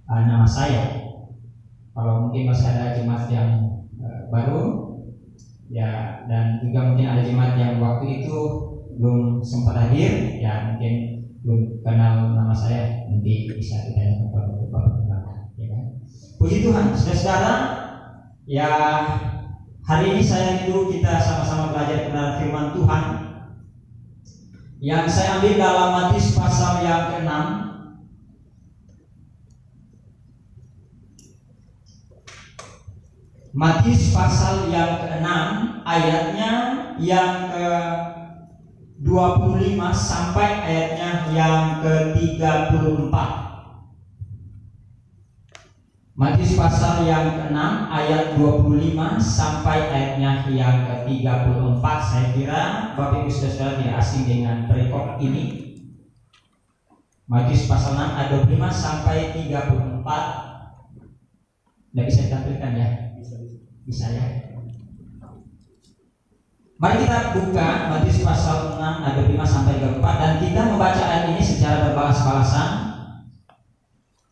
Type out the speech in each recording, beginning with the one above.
nama saya. Kalau mungkin masih ada jemaat yang baru, ya, dan juga mungkin ada jemaat yang waktu itu belum sempat hadir, ya mungkin belum kenal nama saya, nanti bisa ditanya kepada Bapak, ya kan? Puji Tuhan, saudara, ya hari ini saya rindu kita sama-sama belajar kebenaran firman Tuhan yang saya ambil dalam Matius pasal yang ke-6. Matius pasal yang ke-6 ayatnya yang ke-25 sampai ayatnya yang ke-34. Matius pasal yang ke-6 ayat 25 sampai ayatnya yang ke-34. Saya kira Bapak Ibu Saudara tidak asing dengan perikop ini. Matius pasal 6 ayat 25 sampai 34. Tidak bisa ditampilkan ya? Bisa ya. Mari kita buka Matius pasal 6 ayat 25 sampai 34 dan kita membaca ayat ini secara berbalas-balasan.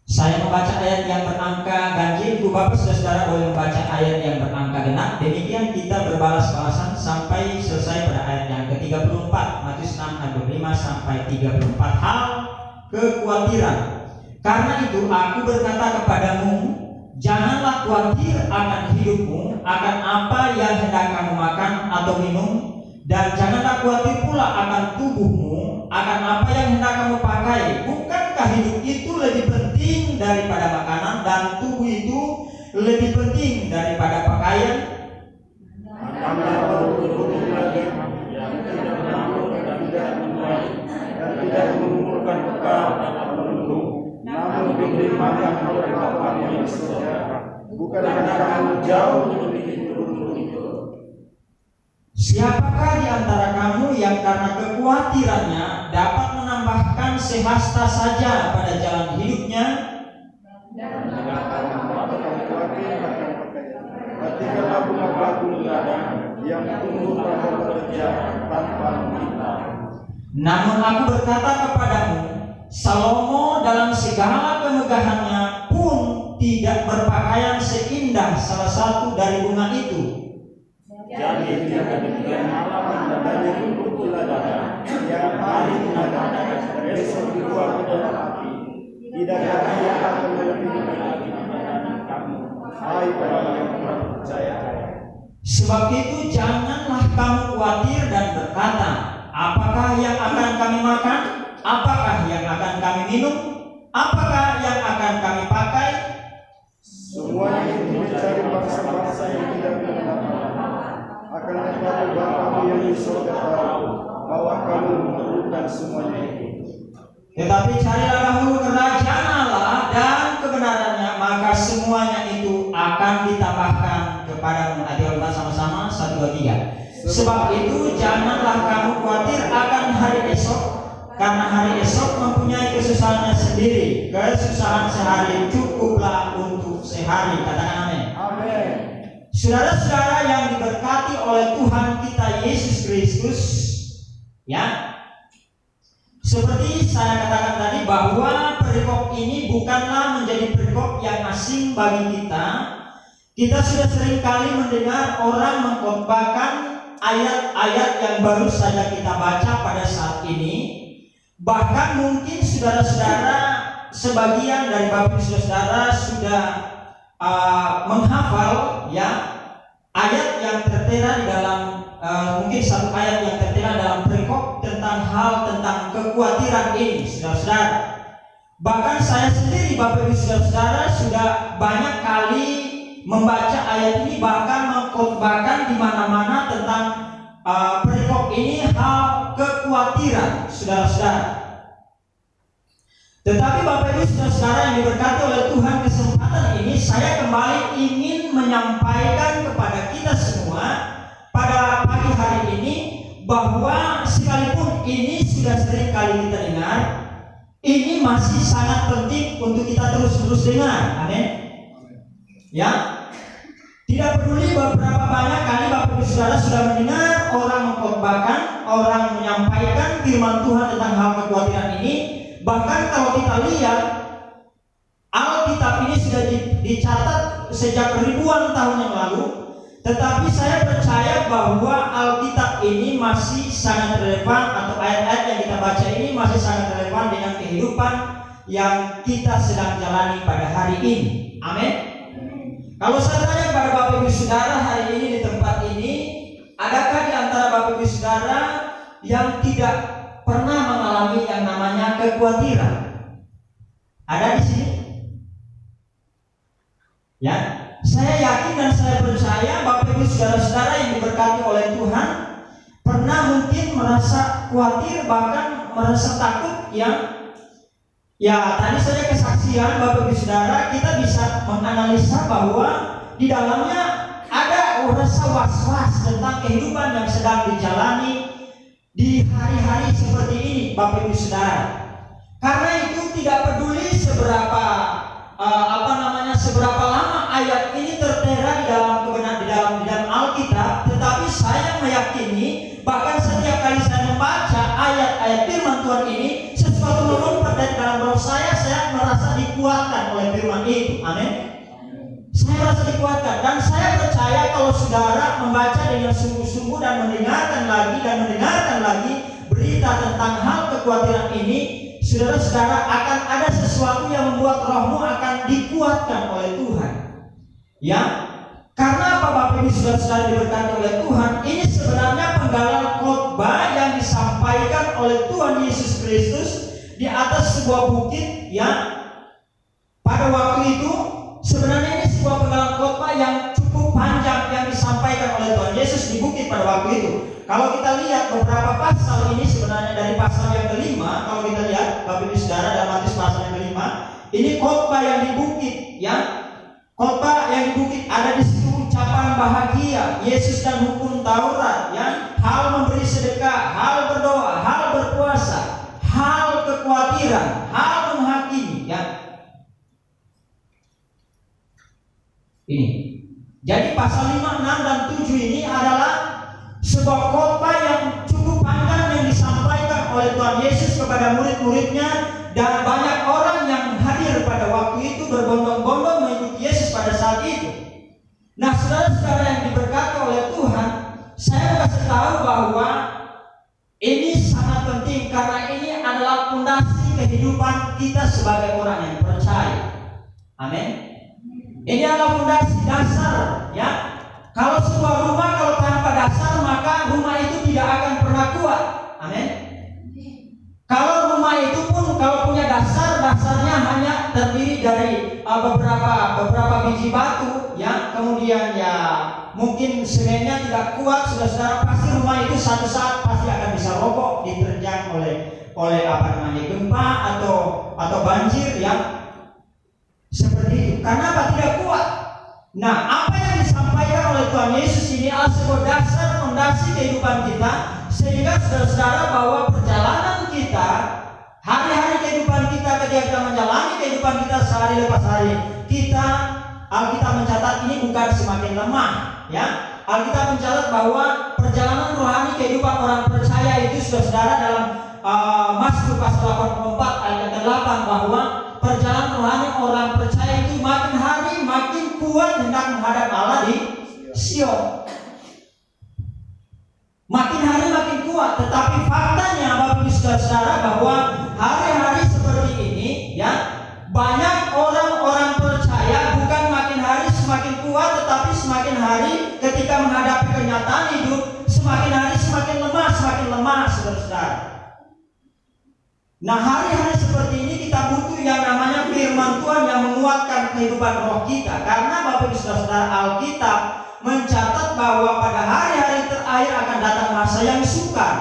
Saya membaca ayat yang berangka ganjil, Ibu Bapak Saudara boleh membaca ayat yang berangka genap. Demikian kita berbalas-balasan sampai selesai pada ayat yang ke-34. Matius 6 ayat 25 sampai 34. Hal kekhawatiran. Karena itu aku berkata kepadamu, janganlah khawatir akan hidupmu, akan apa yang hendak kamu makan atau minum, dan janganlah khawatir pula akan tubuhmu, akan apa yang hendak kamu pakai. Bukankah hidup itu lebih penting daripada makanan, dan tubuh itu lebih penting daripada pakaian? Tidak mengumpulkan bekal dalam perutmu, namun diberi makan oleh Bapa yang di surga. Bukankah kamu jauh lebih buruk itu? Siapakah di antara kamu yang karena kekhawatirannya dapat menambahkan sehasta saja pada jalan hidupnya? Ketika bunga-bunga ladang yang tumbuh tanpa bekerja tanpa meminta. Namun aku berkata kepadamu, Salomo dalam segala kemegahannya pun tidak berpakaian seindah salah satu dari bunga itu. Jadi jika demikian malam dari rumput ladang yang hari menadakan besok dibuang ke dalam api, tidakkah ia akan lebih lagi dibandingkan kamu, hai orang yang percaya? Sebab itu janganlah kamu khawatir dan berkata, apakah yang akan kami makan? Apakah yang akan kami minum? Apakah yang akan kami pakai? Semuanya itu dicari bangsa-bangsa yang tidak mengenal Allah. Akan tetapi Bapa yang di surga tahu bahwa kamu memerlukan semuanya itu. Tetapi carilah dahulu kerajaan Allah dan kebenarannya, maka semuanya itu akan ditambahkan kepadamu. Ayo kita sama-sama 1, 2, 3. Sebab itu janganlah kamu khawatir akan hari esok, karena hari esok mempunyai kesusahannya sendiri. Kesusahan sehari cukuplah untuk sehari. Katakan amin. Amin. Saudara-saudara yang diberkati oleh Tuhan kita Yesus Kristus, ya, seperti saya katakan tadi bahwa perikop ini bukanlah menjadi perikop yang asing bagi kita. Kita sudah sering kali mendengar orang mengkhotbahkan ayat-ayat yang baru saja kita baca pada saat ini. Bahkan mungkin saudara-saudara, sebagian dari Bapak Ibu saudara sudah menghafal ya ayat yang tertera di dalam mungkin satu ayat yang tertera dalam perikop tentang hal tentang kekhawatiran ini, saudara-saudara. Bahkan saya sendiri Bapak Ibu saudara sudah banyak kali membaca ayat ini, bahkan mengkhotbahkan di mana-mana tentang perikop ini, hal kekhawatiran, saudara-saudara. Tetapi Bapak Ibu saudara yang diberkati oleh Tuhan, kesempatan ini saya kembali ingin menyampaikan kepada kita semua pada pagi hari ini bahwa sekalipun ini sudah sering kali kita dengar, ini masih sangat penting untuk kita terus-terus dengar. Amin. Ya, tidak peduli beberapa banyak kali Bapak Ibu saudara sudah mendengar orang mengkhotbahkan, orang menyampaikan firman Tuhan tentang hal kekhawatiran ini. Bahkan kalau kita lihat Alkitab dicatat sejak ribuan tahun yang lalu, tetapi saya percaya bahwa Alkitab ini masih sangat relevan, atau ayat-ayat yang kita baca ini masih sangat relevan dengan kehidupan yang kita sedang jalani pada hari ini. Amin. Kalau saya tanya kepada Bapak Ibu Saudara hari ini di tempat ini, adakah di antara Bapak Ibu Saudara yang tidak pernah mengalami yang namanya kekhawatiran? Ada di sini? Ya, saya yakin dan saya percaya Bapak Ibu Saudara-saudara yang diberkati oleh Tuhan pernah mungkin merasa khawatir, bahkan merasa takut, ya tadi saja kesaksian Bapak Ibu Saudara, kita bisa menganalisa bahwa di dalamnya ada rasa was-was tentang kehidupan yang sedang dijalani di hari-hari seperti ini, Bapak Ibu Saudara. Karena itu tidak peduli seberapa lama ayat ini tertera di dalam kebenaran di dalam Alkitab, tetapi saya meyakini bahkan setiap kali saya membaca ayat-ayat firman Tuhan ini, sesuatu melompat dari dalam roh saya merasa dikuatkan oleh firman itu. Amin. Saya merasa dikuatkan, dan saya percaya kalau saudara membaca dengan sungguh-sungguh dan mendengarkan lagi berita tentang hal kekhawatiran ini, saudara-saudara akan ada sesuatu yang membuat rohmu akan dikuatkan oleh Tuhan. Ya, karena apa Bapak Ibu saudara-saudara diberkati oleh Tuhan? Ini sebenarnya penggalan khotbah yang disampaikan oleh Tuhan Yesus Kristus di atas sebuah bukit. Ya, pada waktu itu sebenarnya ini sebuah penggalan khotbah yang cukup panjang yang disampaikan oleh Tuhan Yesus di bukit pada waktu itu. Kalau kita lihat beberapa pasal ini, sebenarnya dari pasal yang kelima, kalau kita lihat Bapak Ibu Saudara dalam Matius pasal yang kelima, ini khotbah yang di bukit, ya. Khotbah yang di bukit, ada di situ ucapan bahagia, Yesus dan hukum Taurat, ya. Hal memberi sedekah, hal berdoa, hal berpuasa, hal kekhawatiran, hal menghakimi, ya. Ini. Jadi pasal 5, 6 dan 7 ini adalah sebuah khotbah yang cukup panjang yang disampaikan oleh Tuhan Yesus kepada murid-muridnya, dan banyak orang yang hadir pada waktu itu berbondong-bondong mengikuti Yesus pada saat itu. Nah, saudara-saudara yang diberkati oleh Tuhan, saya kasih tahu bahwa ini sangat penting karena ini adalah fondasi kehidupan kita sebagai orang yang percaya. Amin. Ini adalah fondasi dasar, ya. Kalau sebuah rumah kalau tanpa dasar, maka rumah itu tidak akan pernah kuat. Amin. Kalau rumah itu pun kalau punya dasarnya hanya terdiri dari beberapa biji batu, ya. Kemudian ya mungkin semennya tidak kuat, saudara-saudara, pasti rumah itu satu saat pasti akan bisa roboh, diterjang oleh gempa atau banjir, ya. Seperti itu. Karena apa? Tidak kuat. Nah, apa yang disampaikan oleh Tuhan Yesus ini adalah sebuah dasar fondasi kehidupan kita, sehingga saudara-saudara bahwa perjalanan kita, hari-hari kehidupan kita ketika kita menjalani kehidupan kita sehari lepas hari, Alkitab mencatat ini bukan semakin lemah, ya. Alkitab mencatat bahwa perjalanan rohani kehidupan orang percaya itu, saudara-saudara, dalam Mazmur pasal 84 ayat 8, bahwa perjalanan rohani orang percaya itu makin hari makin kuat hendak menghadap Allah di Sion. Makin hari makin kuat, tetapi faktanya Bapak Ibu saudara bahwa hari-hari seperti ini, ya, banyak orang-orang percaya bukan makin hari semakin kuat, tetapi semakin hari ketika menghadapi kenyataan hidup, semakin hari semakin lemah, saudara-saudara. Nah, hari-hari seperti ini kita butuh yang namanya firman Tuhan yang menguatkan kehidupan roh kita. Karena Bapak Ibu saudara, Alkitab mencatat bahwa pada hari-hari terakhir akan datang masa yang sukar.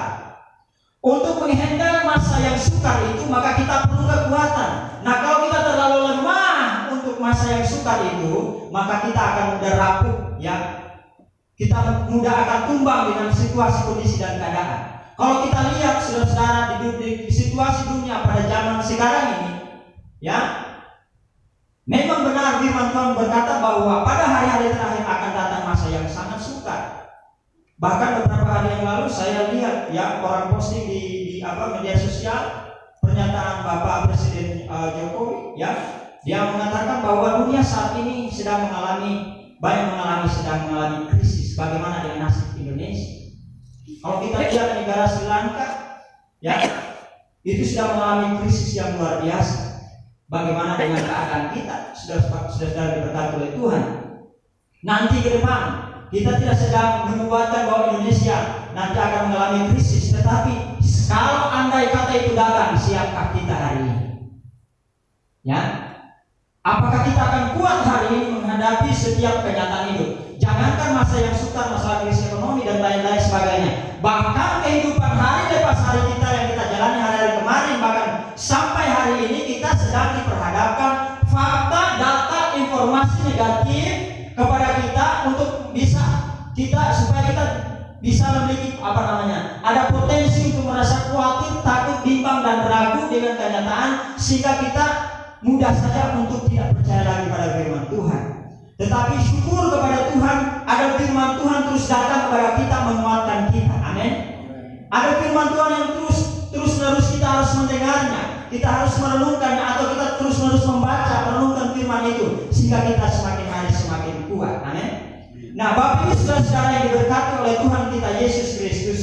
Untuk menghandle masa yang sukar itu, maka kita perlu kekuatan. Nah, kalau kita terlalu lemah untuk masa yang sukar itu, maka kita akan mudah rapuh, ya. Kita mudah akan tumbang dengan situasi, kondisi dan keadaan. Kalau kita lihat saudara-saudara di situasi dunia pada zaman sekarang ini, ya, memang benar firman Tuhan berkata bahwa pada hari-hari terakhir akan datang masa yang sangat sukar. Bahkan beberapa hari yang lalu saya lihat, ya, orang posting di media sosial pernyataan Bapak Presiden Jokowi, ya, Dia mengatakan bahwa dunia saat ini sedang mengalami krisis. Bagaimana dengan nasib Indonesia? Kalau kita lihat negara Sri Lanka, ya, itu sudah mengalami krisis yang luar biasa. Bagaimana dengan keadaan kita? Sudah diberkati oleh Tuhan. Nanti ke depan kita tidak sedang menubuatkan bahwa Indonesia nanti akan mengalami krisis, tetapi kalau andai kata itu datang, siapkah kita hari ini? Ya, apakah kita akan kuat hari ini menghadapi setiap kenyataan hidup? Jangankan masa yang sukar, masalah krisis ekonomi dan lain-lain sebagainya. Bahkan kehidupan hari lepas hari kita yang kita jalani hari-hari kemarin, bahkan sampai hari ini kita sedang diperhadapkan fakta, data, informasi negatif kepada kita untuk supaya kita bisa memiliki ada potensi untuk merasa khawatir, takut, bimbang dan ragu dengan kenyataan, sehingga kita mudah saja untuk tidak percaya lagi pada firman Tuhan. Tetapi syukur kepada Tuhan, ada firman Tuhan terus datang kepada kita, menguatkan kita. Amin. Ada firman Tuhan yang terus kita harus mendengarnya, kita harus merenungkannya, atau kita terus merenungkan firman itu, sehingga kita semakin hari semakin kuat. Amin. Nah, Bapak Ibu saudara yang diberkati oleh Tuhan kita Yesus Kristus,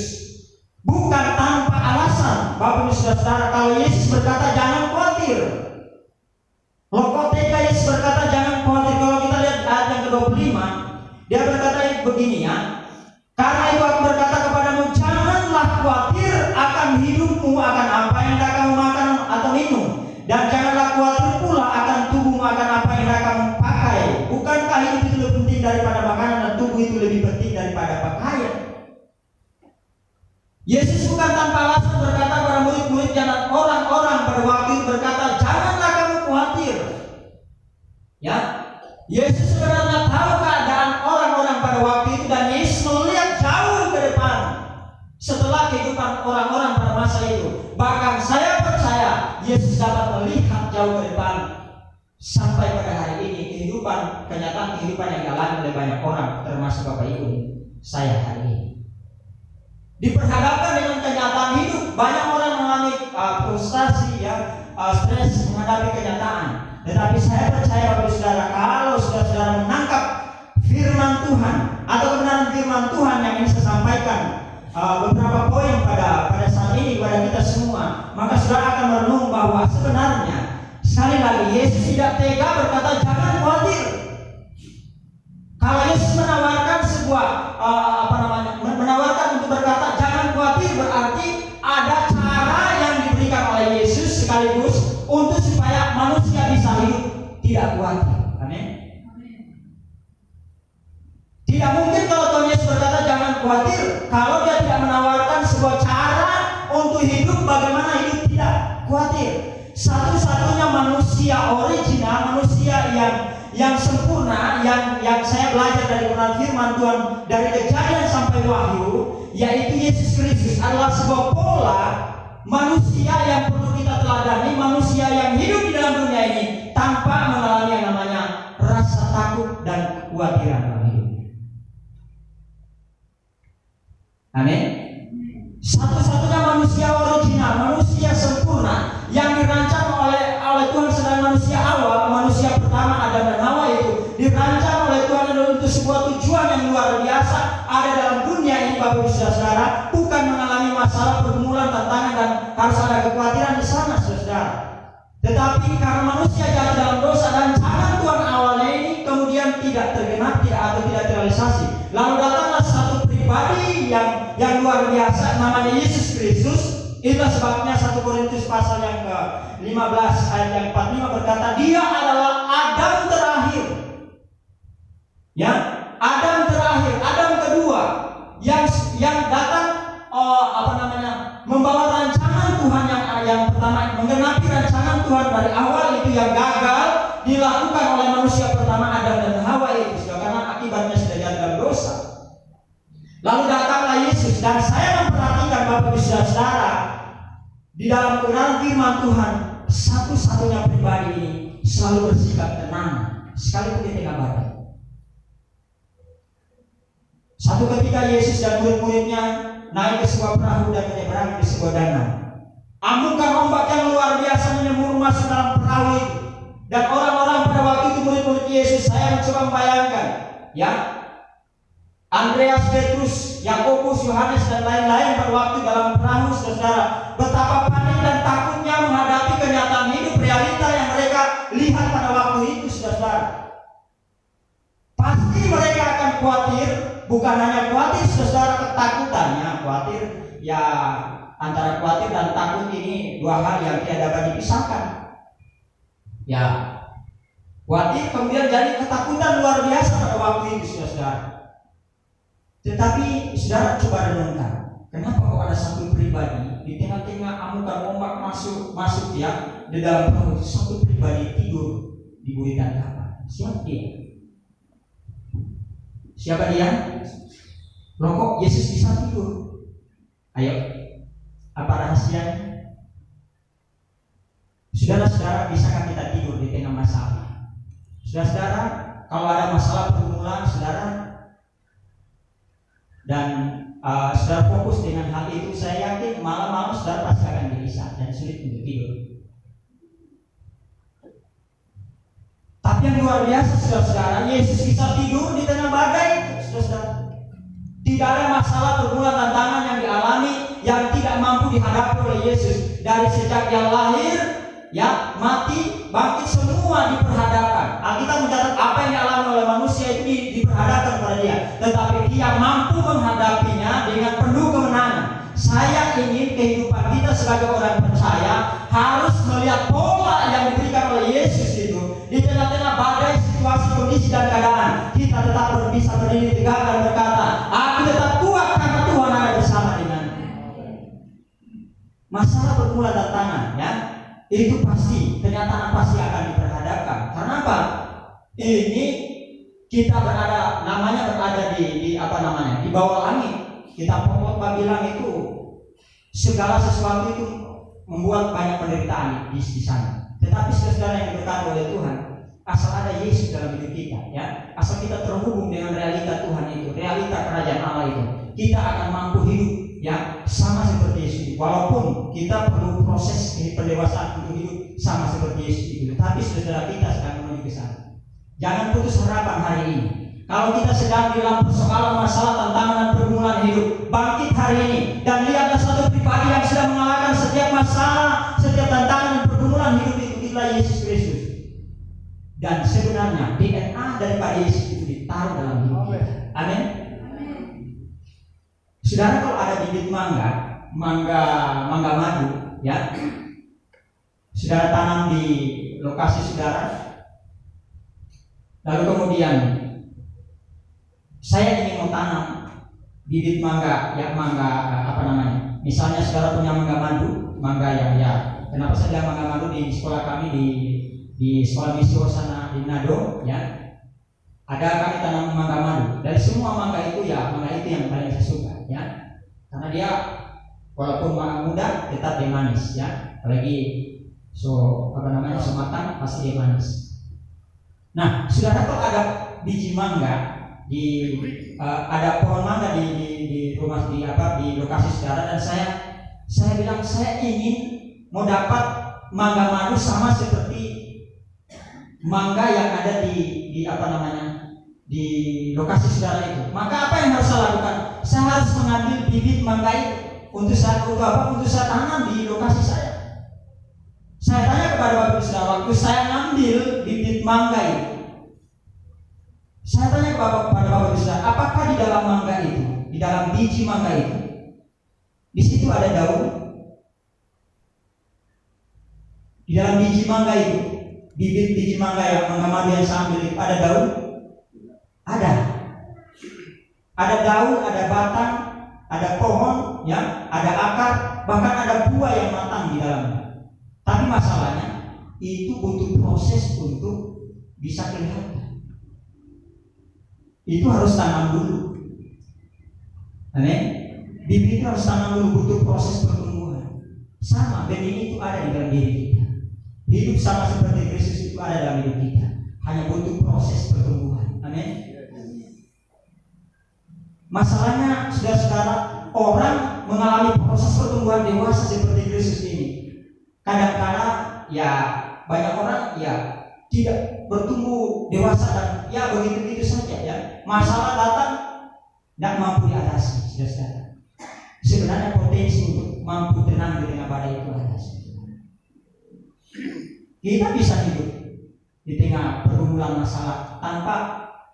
bukan tanpa alasan Bapak Ibu saudara, kalau Yesus berkata jangan khawatir. Loh, ketika Yesus berkata jangan khawatir, kalau kita lihat ayat yang ke-25, dia berkata begini ya, karena itu aku berkata kepadamu, janganlah khawatir akan hidupmu, akan apa yang hendak kamu makan atau minum, dan janganlah khawatir pula akan tubuhmu, akan apa yang hendak kamu pakai. Bukankah hidup itu lebih penting daripada makanan, dan tubuh itu lebih penting daripada pakaian? Yesus bukan tanpa alasan berkata kepada murid-murid dan orang-orang pada waktu itu, berkata janganlah kamu khawatir. Ya, Yesus sebenarnya tahu keadaan orang-orang pada waktu itu, dan Yesus melihat jauh ke depan setelah kehidupan orang-orang pada masa itu. Bahkan saya percaya Yesus dapat melihat jauh ke depan sampai pada hari ini, kenyataan kehidupan yang dialami oleh banyak orang, termasuk Bapak Ibu saya hari ini. Diperhadapkan dengan kenyataan hidup, banyak orang mengalami frustasi, stres menghadapi kenyataan. Tetapi saya percaya Bapak Ibu saudara, kalau saudara menangkap firman Tuhan atau kebenaran firman Tuhan yang ingin saya sampaikan, beberapa poin pada saat ini kepada kita semua, maka saudara akan merenung bahwa sebenarnya sekali lagi Yesus tidak tega berkata jangan khawatir. Kalau Yesus menawarkan menawarkan untuk berkata jangan khawatir, berarti ada cara yang diberikan oleh Yesus sekaligus untuk supaya manusia bisa hidup tidak khawatir. Amin. Tidak mungkin kalau Tuhan Yesus berkata jangan khawatir kalau dia tidak menawarkan sebuah cara untuk hidup bagaimana hidup tidak khawatir. Satu-satunya manusia original, manusia yang sempurna, yang saya belajar dari firman Tuhan dari Kejadian sampai Wahyu, yaitu Yesus Kristus, adalah sebuah pola manusia yang perlu kita teladani, manusia yang hidup di dalam dunia ini tanpa mengalami yang namanya rasa takut dan kekhawatiran dalam hidupnya. Amin. Satu-satunya manusia original, manusia sempurna yang dirancang oleh Tuhan sedang manusia awal, manusia pertama Adam dan Hawa itu dirancang oleh Tuhan untuk sebuah tujuan yang luar biasa ada dalam dunia ini, Bapak Ibu saudara, bukan mengalami masalah, pergumulan, tantangan dan harus ada kekhawatiran di sana saudara. Tetapi karena manusia jatuh dalam dosa dan jangan Tuhan awalnya ini kemudian tidak tergenapi atau tidak terrealisasi, lalu datanglah satu pribadi yang luar biasa namanya Yesus Kristus. Itulah sebabnya 1 Korintus pasal yang ke-15 ayat yang 45 berkata dia adalah Adam terakhir. Ya, Adam terakhir, Adam kedua yang datang membawa rancangan Tuhan yang pertama, menggenapi rancangan Tuhan dari awal itu yang gagal dilakukan oleh manusia pertama Adam dan Hawa itu karena akibatnya sudah jatuh dalam dosa. Lalu datanglah Yesus, dan saya memperhatikan Bapak Ibu saudara di dalam kebenaran firman Tuhan, satu-satunya pribadi ini selalu bersikap tenang sekalipun di tengah badai. Satu ketika Yesus dan murid-muridnya naik ke sebuah perahu dan menyeberang di sebuah danau. Amukan ombak yang luar biasa menyembur masuk dalam perahu itu. Dan orang-orang pada waktu itu murid-murid Yesus, saya mencoba membayangkan, ya, Andreas, Petrus, Yakobus, Yohanes dan lain-lain pada waktu dalam perahu, saudara, betapa panik dan takutnya menghadapi kenyataan hidup realita yang mereka lihat pada waktu itu, saudara. Pasti mereka akan khawatir, bukan hanya khawatir, saudara, ketakutannya, khawatir, ya, antara khawatir dan takut ini dua hal yang tidak dapat dipisahkan. Ya, khawatir kemudian jadi ketakutan luar biasa pada waktu itu, saudara. Tetapi saudara coba renungkan, kenapa kok ada satu pribadi di tengah-tengah amukan ombak masuk ya di dalam perahu, satu pribadi tidur di buritan kapal? Siapa dia? Siapa dia? Loh, kok Yesus bisa tidur? Ayo, apa rahasianya? Saudara-saudara, bisakah kita tidur di tengah masalah? Saudara-saudara, kalau ada masalah pergumulan, saudara, dan saudara fokus dengan hal itu, saya yakin malam-malam saudara pasti akan gelisah dan sulit untuk tidur. Tapi yang luar biasa, saudara-saudara, Yesus bisa tidur di tengah badai, saudara. Tidak ada masalah pergumulan tantangan yang dialami yang tidak mampu dihadapi oleh Yesus. Dari sejak dia lahir, ya, mati, bangkit, semua diperhadapkan. Alkitab mencatat apa yang dialami oleh manusia itu diperhadapkan kepada dia, tetapi dia mampu menghadapinya dengan penuh kemenangan. Saya ingin kehidupan kita sebagai orang percaya harus melihat pola yang diberikan oleh Yesus itu. Di tengah-tengah badai, situasi, kondisi dan keadaan, kita tetap bisa berdiri tegak dan berkata, aku tetap kuat karena Tuhan ada bersama denganku. Masalah pergumulan tantangan, ya, itu pasti, kenyataan pasti akan diperhadapkan. Karena apa? Ini kita berada, namanya berada di bawah langit. Kita pokok bilang itu segala sesuatu itu membuat banyak penderitaan di sana. Tetapi saudara yang diberkati oleh Tuhan, asal ada Yesus dalam hidup kita, ya, asal kita terhubung dengan realita Tuhan itu, realita kerajaan Allah itu, kita akan mampu hidup, ya, sama seperti Yesus. Walaupun kita perlu proses pendewasaan untuk hidup sama seperti Yesus itu, tapi saudara kita sedang menuju ke sana. Jangan putus harapan hari ini. Kalau kita sedang dalam persoalan masalah, tantangan dan pergumulan hidup, bangkit hari ini dan lihatlah satu pribadi yang sudah mengalahkan setiap masalah, setiap tantangan dan pergumulan hidup itu, itulah Yesus Kristus. Dan sebenarnya DNA daripada Yesus itu ditaruh dalam hidup kita. Amin. Saudara, kalau ada bibit mangga madu, ya, saudara tanam di lokasi saudara, lalu kemudian saya ingin mau tanam bibit mangga, ya, misalnya saudara punya mangga madu, ya, kenapa saya bilang mangga madu? Di sekolah kami di sekolah misi sana di Nado, ya, ada kami tanam mangga madu. Dari semua mangga itu, ya, mangga itu yang paling saya suka, ya, karena dia walaupun muda tetap dia manis, ya, apalagi sematang pasti dia manis. Nah, saudara, kalau ada biji mangga ada pohon mangga di rumah di lokasi saudara, dan saya bilang saya ingin mau dapat mangga madu sama seperti mangga yang ada di lokasi saudara itu. Maka apa yang harus saya lakukan? Saya harus mengambil bibit mangga itu untuk saya tanam di lokasi saya. Saya tanya kepada Bapak Saudara, waktu saya ngambil bibit mangga itu, saya tanya kepada Bapak Saudara, apakah di dalam mangga itu, di dalam biji mangga itu, di situ ada daun? Di dalam biji mangga itu, bibit biji mangga yang mangga madu yang saya ambil itu, ada daun? Ada. Ada daun, ada batang, ada pohon, ya, ada akar, bahkan ada buah yang matang di dalamnya. Tapi masalahnya itu butuh proses untuk bisa kelihatan. Itu harus tanam dulu. Amin. Bibit itu harus tanam dulu, butuh proses pertumbuhan. Sama, benih itu ada di dalam diri kita. Hidup sama seperti Kristus itu ada dalam hidup kita. Hanya butuh proses pertumbuhan. Amin. Masalahnya, saudara-saudara, orang mengalami proses pertumbuhan dewasa seperti Kristus ini, kadang-kadang, ya, banyak orang, ya, tidak bertumbuh dewasa dan ya begitu-begitu saja ya. Masalah datang tidak mampu diatasi, saudara. Sebenarnya potensi untuk mampu tenang di tengah badai itu ada. Kita bisa hidup di tengah pergumulan masalah tanpa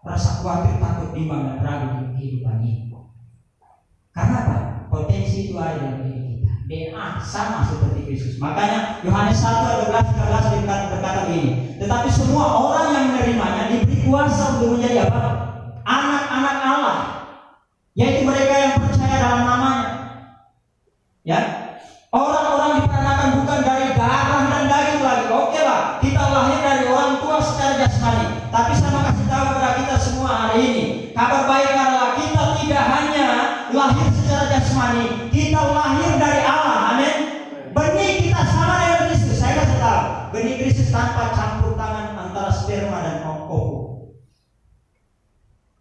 rasa khawatir, takut, bimbang dan ragu di kehidupan ini. Karena apa? Potensi itu ada dalam diri kita. DNA sama seperti Kristus. Makanya Yohanes 1 ayat 12-13 berkata begini, tetapi semua orang yang menerimanya diberi kuasa untuk menjadi apa? Anak-anak Allah, yaitu mereka yang percaya dalam namanya. Ya, orang-orang diperanakan bukan dari darah dan daging lagi. Oke lah, kita lahir dari orang tua secara jasmani. Tapi saya mau kasih tahu kepada kita semua hari ini, kabar baik adalah kita tidak hanya lahir secara jasmani, kita lahir dari Allah. Amin. Benih kita sama dengan Kristus. Saya kasih tahu, benih Kristus tanpa campur tangan antara sperma dan ovum.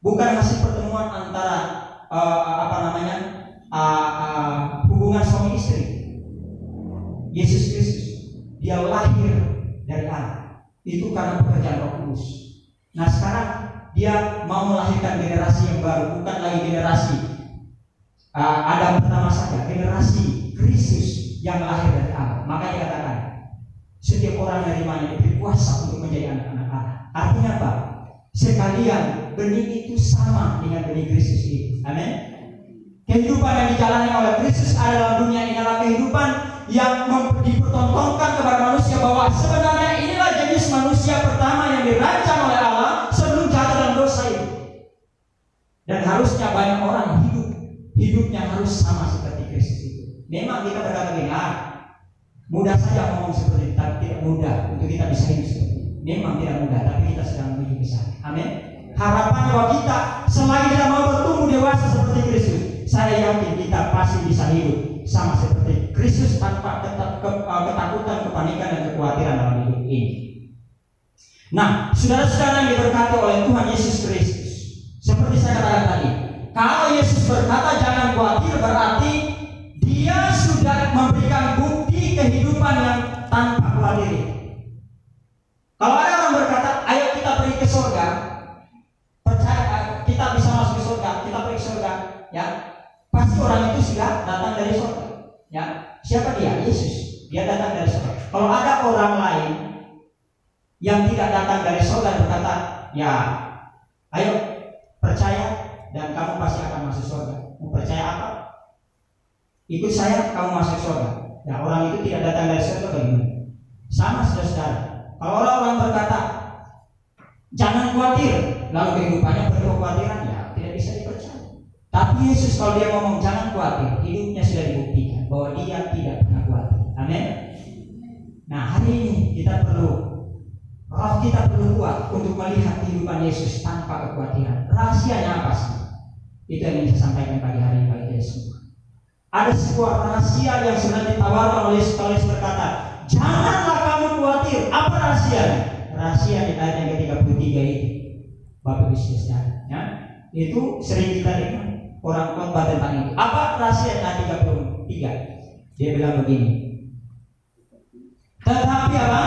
Bukan hasil pertemuan antara hubungan suami istri. Yesus Kristus, dia lahir dari Allah. Itu karena pekerjaan Roh Kudus. Nah sekarang dia mau melahirkan generasi yang baru, bukan lagi generasi Adam pertama saja, generasi Kristus yang lahir dari Allah. Maka dikatakan setiap orang menerimanya diberi kuasa untuk menjadi anak-anak Allah. Artinya apa? Sekalian benih itu sama dengan benih Kristus itu. Amin. Kehidupan yang dijalani oleh Kristus adalah dunia ini adalah kehidupan yang dipertontonkan kepada manusia bahwa sebenarnya inilah jenis manusia pertama yang dirancang oleh Allah sebelum jatuh dalam dosa itu. Dan harusnya banyak orang hidupnya harus sama seperti Kristus itu. Memang kita berkata begini, mudah saja ngomong seperti itu, tapi tidak mudah untuk kita bisa hidup seperti itu. Memang tidak mudah, tapi kita sedang menuju ke sana. Amin. Harapannya bahwa kita selagi kita mau bertumbuh dewasa seperti Kristus, saya yakin kita pasti bisa hidup sama seperti Kristus tanpa ketakutan, kepanikan dan kekhawatiran dalam hidup ini. Nah, saudara-saudara yang diberkati oleh Tuhan Yesus Kristus, seperti saya katakan tadi, kalau Yesus berkata jangan khawatir, berarti Dia sudah memberikan bukti kehidupan yang tanpa khawatir. Kalau ada orang berkata, ayo kita pergi ke surga, percaya kita bisa masuk ke surga, kita pergi ke surga, ya. Pasti orang itu sudah datang dari surga. Ya, siapa dia? Yesus. Dia datang dari surga. Kalau ada orang lain yang tidak datang dari surga berkata, ya, ayo percaya dan kamu pasti akan masuk surga. Mau percaya apa? Ikut saya, kamu masuk surga. Ya, orang itu tidak datang dari surga bagaimana? Sama saudara-saudara. Kalau orang berkata, jangan khawatir, lalu kehidupannya penuh kekhawatiran, ya tidak bisa dipercaya. Tapi Yesus kalau dia ngomong jangan khawatir, hidupnya sudah dibuktikan bahwa dia tidak pernah khawatir. Amin. Nah hari ini kita roh kita perlu kuat untuk melihat kehidupan Yesus tanpa kekhawatiran. Rahasianya apa sih? Itu yang ingin saya sampaikan pagi hari ini bagi kita semua. Ada sebuah rahasia yang sudah ditawarkan oleh Yesus berkata, janganlah kamu khawatir. Apa rahasianya? Rahasia di ayat yang ke-33 itu, Bapak Ibu Saudara, ya, itu sering kita dengar orang khotbah tentang itu. Apa rahasia ayat 33? Dia bilang begini. Tetapi apa?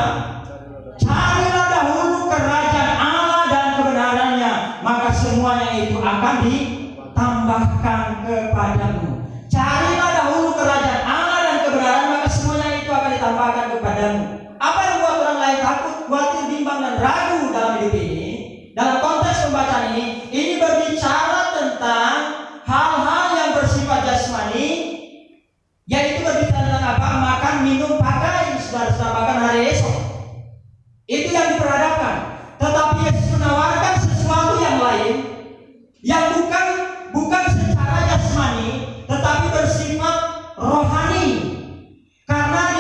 Carilah dahulu kerajaan Allah dan kebenarannya, maka semuanya itu akan ditambahkan kepadamu. Carilah dahulu kerajaan Allah dan kebenaran, maka semuanya itu akan ditambahkan kepadamu. Apa yang membuat orang lain takut, khawatir, bimbang dan ragu dalam hidup ini? Dalam konteks pembacaan ini berbicara tentang hal-hal yang bersifat jasmani, yaitu berbicara tentang apa? Makan, minum, pakai, saudara-saudara, bahkan hari esok. Itu yang diperhadapkan. Tetapi Yesus menawarkan sesuatu yang lain, yang bukan secara jasmani, tetapi bersifat rohani. Karena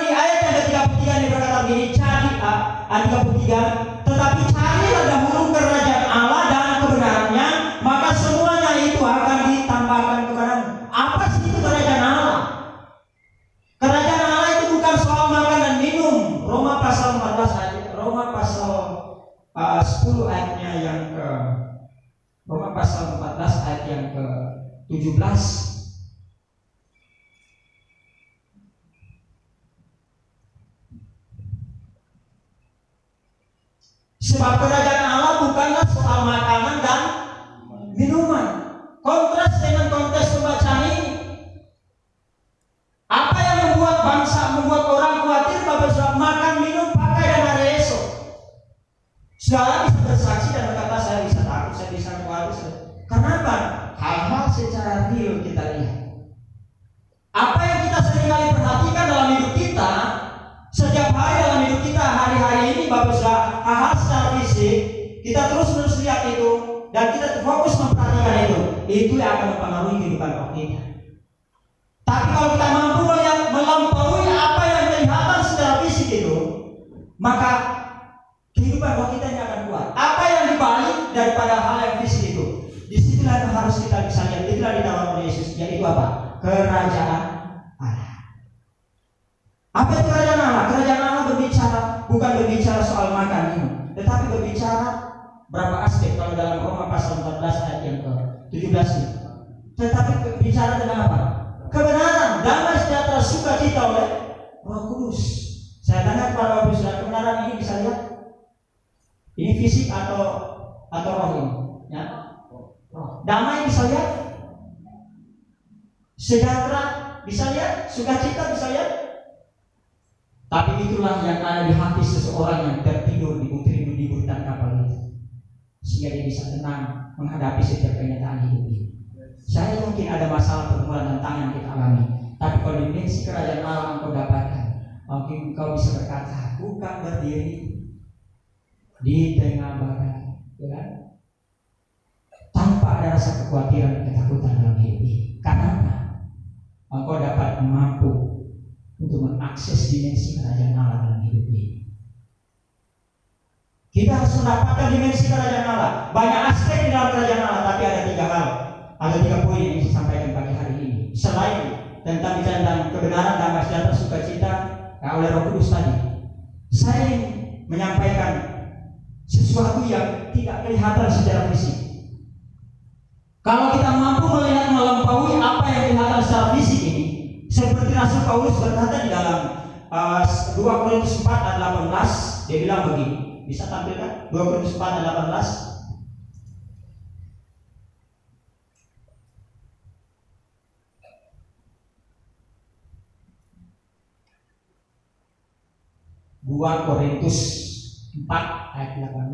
di ayat yang ke-33 ini berkata begini, ayat 33, tetapi carilah dahulu kerajaan Allah dan kebenarannya, maka semuanya itu akan ditambahkan kepadamu. Apa sih itu kerajaan Allah? Kerajaan Allah itu bukan soal makan dan minum. Roma pasal 10 ayatnya yang ke Roma pasal 14 ayat yang ke-17. Sebab kerajaan Allah bukanlah soal makanan dan minuman. Kontras dengan konteks pembacaan ini. Apa yang membuat orang khawatir bahwa sudah makan, minum, pakai dan hari esok? Saudara bisa bersaksi dan berkata, saya bisa takut, saya bisa khawatir. Kenapa? Hal-hal secara real kita lihat. Apa yang kita seringkali perhatikan dalam hidup kita, setiap hari dalam hidup kita, hari-hari ini Bapak Saudara, hal-hal secara fisik, kita terus-menerus lihat itu dan kita fokus memperhatikan itu yang akan mempengaruhi kehidupan roh kita. Tapi kalau kita mampu melihat melampaui apa yang kelihatan secara fisik itu, maka kehidupan roh kita ini akan kuat. Apa yang dibalik daripada hal yang fisik itu, disitulah yang harus kita bisa lihat. Itulah ditawarkan oleh Yesus, yaitu apa? Kerajaan Allah. Apa itu kerajaan Allah? Kerajaan Allah bukan berbicara soal makan minum, tetapi berbicara berapa aspek. Kalau dalam Roma pasal 14 ayat yang ke-17 ini, tetapi berbicara tentang apa? Kebenaran, damai, sejahtera, sukacita oleh Roh Kudus. Saya tanya kepada Bapak Saudara, kebenaran ini bisa lihat? Ini fisik atau roh ini? Ya? Damai bisa lihat? Sejahtera bisa lihat? Sukacita bisa lihat? Tapi itulah yang ada di hati seseorang yang tertidur di butiran kapal itu, sehingga dia bisa tenang menghadapi setiap kenyataan hidup ini. Saya mungkin ada masalah pergumulan tantangan yang kita alami, tapi kalau dimensi kerajaan Allah engkau dapatkan, mungkin engkau bisa berkata, bukan berdiri di tengah badai, ya? Tanpa ada rasa kekhawatiran dan ketakutan dalam hidup ini. Karena engkau dapat mampu untuk mengakses dimensi kerajaan Allah dalam hidup ini. Kita harus mendapatkan dimensi kerajaan Allah. Banyak aspek di dalam kerajaan Allah, tapi ada 3 hal. Ada 3 poin yang saya sampaikan pagi hari ini. Selain tentang bicara tentang kebenaran, damai, sejahtera, sukacita oleh Roh Kudus tadi, saya ingin menyampaikan sesuatu yang tidak kelihatan secara fisik. Kalau kita mampu melihat melampaui apa yang kelihatan secara fisik ini, seperti Rasul Paulus berkata di dalam 2 Korintus 4 ayat 18, dia bilang begini. Bisa tampilkan 2 Korintus 4 ayat 18. Korintus 4 ayat 18.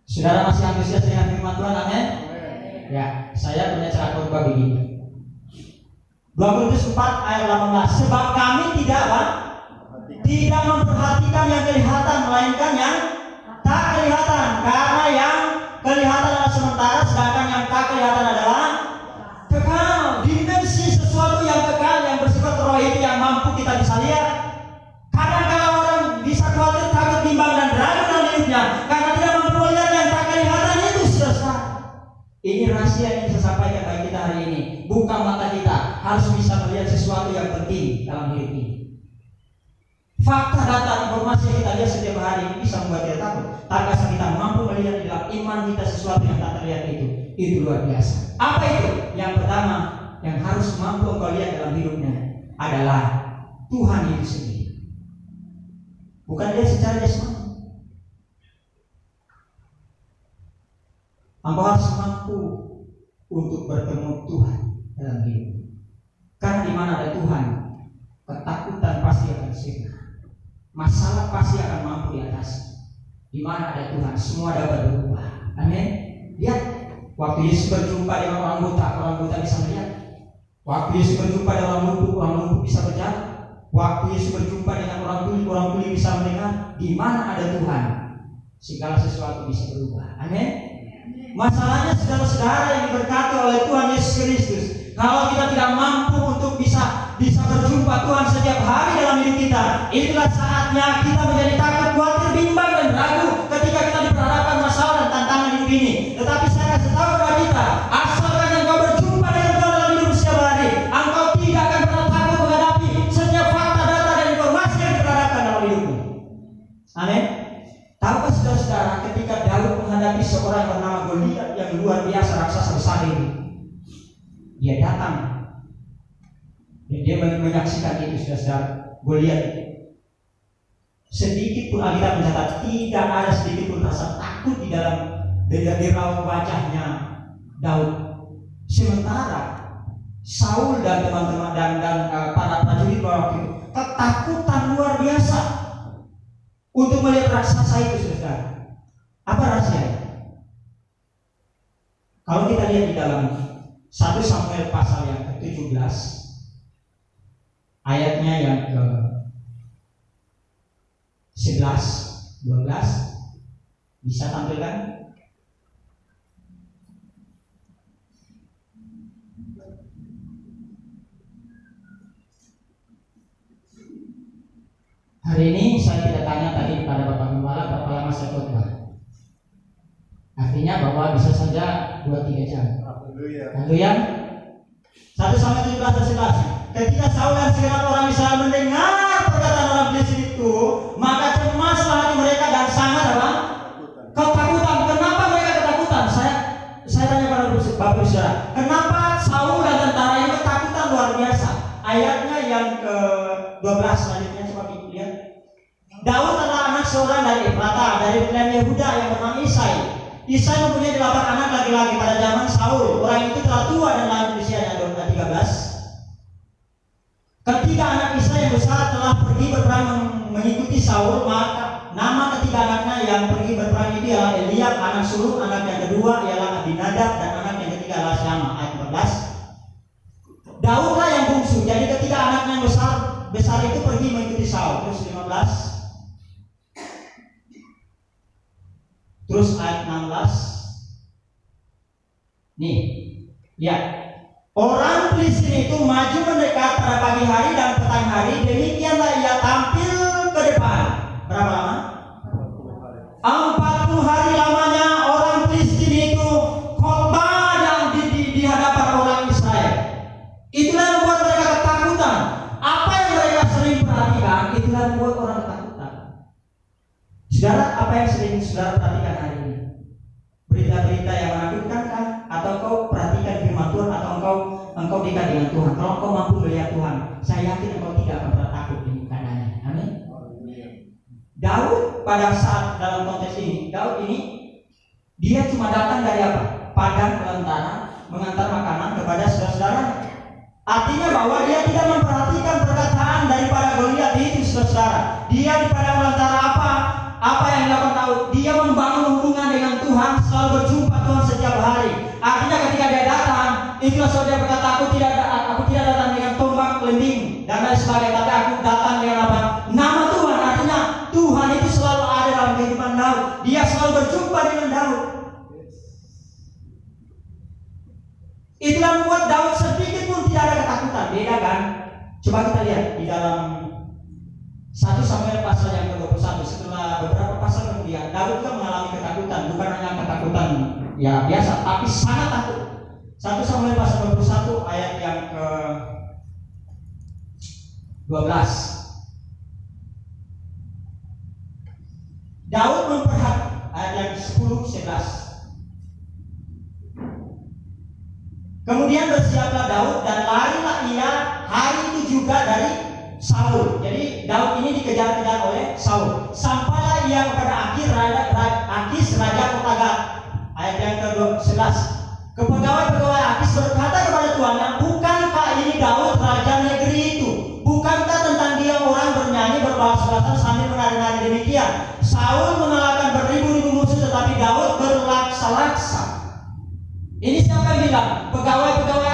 Saudara masih antusias dengan firman Tuhan, amin? Ya, saya punya cara khotbah begini. 2 Korintus 4 ayat 18. Sebab kami tidak memperhatikan yang kelihatan, melainkan yang tak kelihatan. Karena yang kelihatan adalah sementara, sedangkan yang tak kelihatan adalah kekal. Dimensi sesuatu yang kekal, yang bersifat roh itu yang mampu kita bisa lihat. Kadang kalau orang bisa khawatir, takut, bimbang dan ragu dalam hidupnya karena tidak mampu melihat yang tak kelihatan itu, saudara. Ini rahasia yang saya sampaikan bagi kita hari ini. Buka mata kita, harus bisa melihat sesuatu yang penting dalam hidup ini. Fakta, data, informasi yang kita lihat setiap hari ini bisa membuat kita takut. Tapi asal kita mampu melihat di dalam iman kita sesuatu yang tak terlihat itu luar biasa. Apa itu? Yang pertama, yang harus mampu engkau lihat dalam hidupnya adalah Tuhan itu sendiri. Bukan dia secara jasmani. Engkau harus mampu untuk bertemu Tuhan dalam hidup. Karena di mana ada Tuhan, ketakutan pasti akan sirna. Masalah pasti akan mampu diatasi. Di mana ada Tuhan, semua dapat berubah. Amin. Lihat, waktu Yesus berjumpa dengan orang buta bisa melihat. Waktu Yesus berjumpa dengan orang lumpuh bisa berjalan. Waktu Yesus berjumpa dengan orang tuli bisa mendengar. Di mana ada Tuhan, segala sesuatu bisa berubah. Amin. Masalahnya saudara-saudara yang diberkati oleh Tuhan Yesus Kristus, kalau kita tidak mampu untuk bisa berjumpa Tuhan setiap hari dalam hidup kita, itulah saatnya kita menjadi takut, khawatir, bimbang dan ragu ketika kita diperhadapkan masalah dan tantangan hidup ini. Tetapi saya kasih tahu kepada kita, asalkan engkau berjumpa dengan Tuhan dalam hidup setiap hari, engkau tidak akan pernah takut menghadapi setiap fakta, data dan informasi yang diperhadapkan dalam hidupmu. Amin. Tahukah saudara-saudara, ketika Daud menghadapi seorang bernama Goliat yang luar biasa, raksasa besar ini, dia datang dan dia menyaksikan itu, saudara-saudara. Goliat sedikit pun Alkitab mencatat tidak ada sedikit pun rasa takut di dalam di raut wajahnya Daud. Sementara Saul dan teman-teman dan para prajurit waktu itu ketakutan luar biasa untuk melihat raksasa itu, saudara. Apa rahasianya? Kalau kita lihat di dalam 1 Samuel pasal yang ke-17 ayatnya yang ke-11, 12, bisa tampilkan? Hari ini saya tidak tanya tadi kepada Bapak Gembala berapa lama saya khotbah. Artinya bahwa bisa saja 2-3 jam. Haleluya. 1 Samuel 17:11. Ketika Saul dan segenap orang Israel mendengar perkataan orang Filistin itu, maka cemaslah hati mereka dan sangat apa? Ketakutan. Kenapa mereka ketakutan? Saya tanya pada Bapak Saudara, kenapa Saul dan tentaranya ketakutan luar biasa? Ayatnya yang ke-12 selanjutnya, coba lihat. Daud adalah anak seorang dari Efrata, dari klan Yehuda yang bernama Isai. Isai mempunyai 8 anak laki-laki pada zaman Saul. Orang itu telah tua dan lanjut usianya 13. Ketiga anak Isai yang besar telah pergi berperang mengikuti Saul, maka nama ketiga anaknya yang pergi berperang itu ialah Eliab, anak sulung, anak yang kedua ialah Abinadab, dan anak yang ketiga adalah Syama. Ayat 14. Daudlah yang bungsu, jadi ketiga anaknya yang besar itu pergi mengikuti Saul. Terus 15. Terus ayat 16. Nih, lihat. Orang Filistin itu maju mendekat pada pagi hari dan petang hari, demikianlah ia tampil ke depan. Berapa lama? 40 hari lamanya orang Filistin itu khotbah yang di hadapan orang Israel. Itulah yang membuat mereka ketakutan. Apa yang mereka sering perhatikan, itulah yang membuat orang ketakutan. Saudara, apa yang sering saudara perhatikan hari ini? Berita-berita yang menakutkan kan? Atau kau perhatikan firman Tuhan, atau engkau dekat dengan Tuhan? Kalau engkau mampu melihat Tuhan, saya yakin engkau tidak akan pernah takut dengan keadaannya. Amin. Daud pada saat dalam konteks ini, Daud ini dia cuma datang dari apa? Padang belantara mengantar makanan kepada saudara-saudaranya. Artinya bahwa dia tidak memperhatikan perkataan daripada Goliat itu, saudara. Dia di padang belantara apa yang dilakukan Daud? Dia membangun hubungan dengan Tuhan, selalu berjumpa Tuhan setiap hari. Artinya ketika dia datang, itulah saudara berkata, aku tidak datang dengan tombak, kelending dan lain sebagainya, tapi aku datang dengan apa? Nama Tuhan. Artinya Tuhan itu selalu ada dalam kehidupan Daud. Dia selalu berjumpa dengan Daud. Itulah membuat Daud sedikit pun tidak ada ketakutan. Beda kan? Coba kita lihat di dalam 1 Samuel pasal yang ke-21. Setelah beberapa pasal kemudian, Daud juga mengalami ketakutan. Bukan hanya ketakutan ya biasa, tapi sangat takut. 1 Samuel pasal 21 ayat yang ke-12. Daud memperhatikan ayat yang 10-11. Kemudian bersiaplah Daud dan larilah ia hari itu juga dari Saul. Jadi Daud ini dikejar-kejar oleh Saul. Sampailah ia kepada Akis raja kota Gat. Ayat yang ke-11. Kepegawai-pegawai Akis berkata kepada tuannya, bukankah ini Daud raja negeri itu? Bukankah tentang dia orang bernyanyi berbalas-balasan sambil menari-nari demikian? Saul mengalahkan beribu-ribu musuh, tetapi Daud berlaksa-laksa. Ini siapa yang bilang? Pegawai-pegawai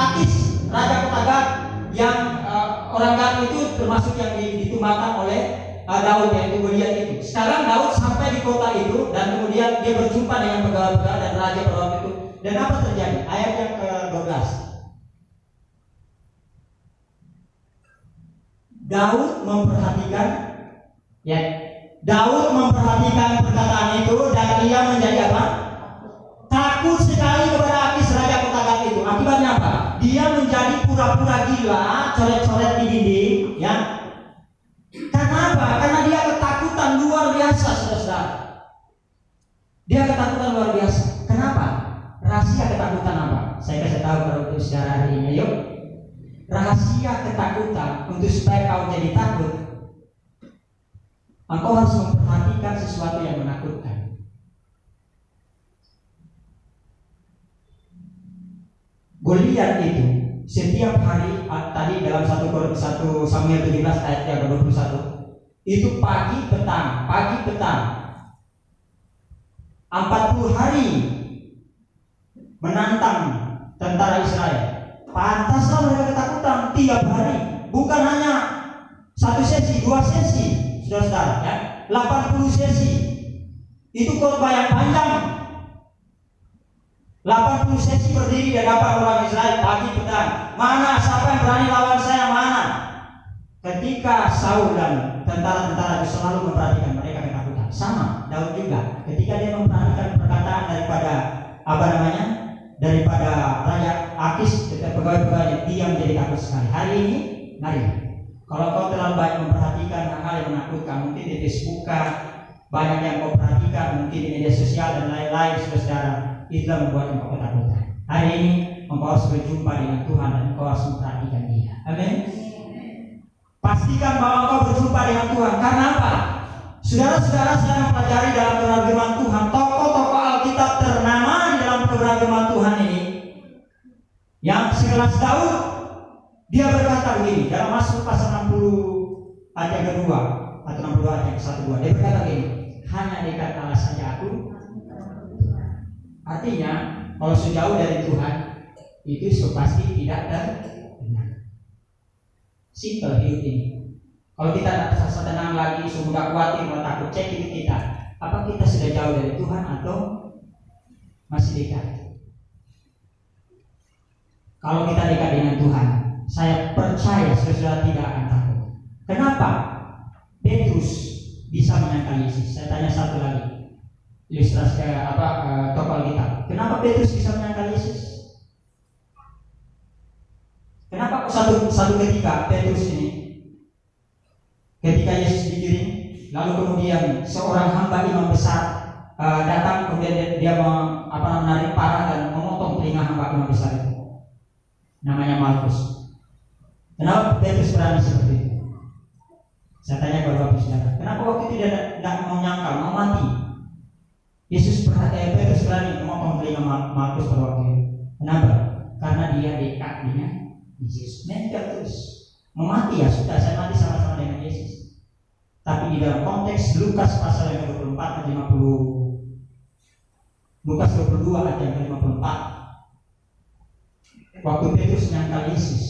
Akis raja kota Gat, yang orang Gad itu termasuk yang ditumbangkan oleh Daud, yaitu Goliat itu. Sekarang Daud sampai di kota itu dan kemudian dia berjumpa dengan pegawai-pegawai dan raja pada itu. Dan apa terjadi? Ayat yang ke-12. Daud memperhatikan perkataan itu dan ia menjadi apa? Takut sekali kepada Akis raja kota Gat itu. Akibatnya apa? Dia menjadi pura-pura gila, coret-coret di dinding, ya. Karena apa? Karena dia ketakutan luar biasa, saudara. Dia ketakutan luar biasa. Kenapa? Rahasia ketakutan apa? Saya kasih tahu kepada saudara hari ini, yuk. Rahasia ketakutan untuk supaya kau jadi takut. engkau harus memperhatikan sesuatu yang menakutkan. Goliat itu setiap hari, tadi dalam 1 Samuel 17 ayat yang ke-21, itu pagi petang 40 hari menantang tentara Israel. Pantaslah mereka ketakutan tiap hari, bukan hanya 1 sesi, 2 sesi, saudara-saudara, ya. 80 sesi. Itu khotbah yang panjang. 80 sesi berdiri di hadapan orang Israel pagi petang. Mana siapa yang berani lawan saya, mana? Ketika Saul dan tentara-tentara itu selalu memperhatikan, mereka ketakutan. Sama Daud juga. Ketika dia memperhatikan perkataan daripada Raja Akis, pegawai-pegawai, dia menjadi takut sekali. Hari ini, mari. Kalau kau terlalu banyak memperhatikan hal-hal yang menakutkan, mungkin di Facebook banyak yang kau perhatikan, mungkin di media sosial dan lain-lain, saudara, itulah membuat engkau ketakutan. Hari ini engkau harus berjumpa dengan Tuhan dan engkau harus memperhatikan Dia. Amin. Pastikan bahwa engkau berjumpa dengan Tuhan. Karena apa? Saudara-saudara sedang mempelajari dalam keberagaman Tuhan, tokoh-tokoh Alkitab ternama di dalam keberagaman Tuhan ini, yang sekelas Daud, dia berkata begini dalam Mazmur pasal 60 ayat yang kedua atau 62 ayat yang ke-1-2. Dia berkata begini, hanya dekat Allah saja aku. Artinya, kalau sejauh dari Tuhan, itu pasti tidak benar. Simple hidup ini. Kalau kita tidak merasa tenang lagi, sudah khawatir, mau takut, cek hidup kita. Apa kita sudah jauh dari Tuhan atau masih dekat? Kalau kita dekat dengan Tuhan, saya percaya saudara tidak akan takut. Kenapa? Petrus bisa menyangkal Yesus. Saya tanya satu lagi. Ilustrasi tokoh Alkitab. Kenapa Petrus bisa menyangkal Yesus? Kenapa satu ketika Petrus ini, ketika Yesus digiring, lalu kemudian seorang hamba imam besar datang, kemudian dia menarik parang dan memotong telinga hamba imam besar itu. Namanya Malkus. Kenapa Petrus berani seperti itu? Saya tanya kepada Bapak Saudara, kenapa waktu itu dia tidak mau nyangkal, mau mati? Petrus berani memotong telinga Malkus pada waktu itu. Kenapa? Karena dia dekat dengan Yesus. Mereka terus mau mati, ya sudah, saya mati sama-sama dengan Yesus. Tapi di dalam konteks Lukas pasal yang ke-24 dan 50, Lukas 22 ayat yang ke-54, waktu Petrus menyangkal Yesus,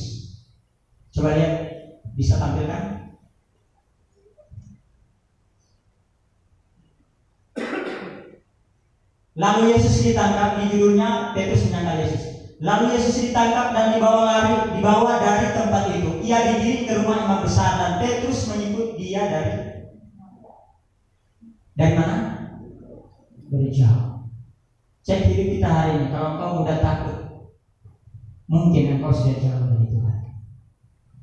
coba lihat, bisa tampilkan? Lalu Yesus ditangkap, di judulnya Petrus menyangkal Yesus. Lalu Yesus ditangkap dan dibawa dari tempat itu. Ia digiring ke rumah imam besar dan Petrus mengikut dia dari mana? Dari jauh. Cek hidup kita hari ini. Kalau engkau mudah takut, mungkin engkau sudah jauh dari Tuhan.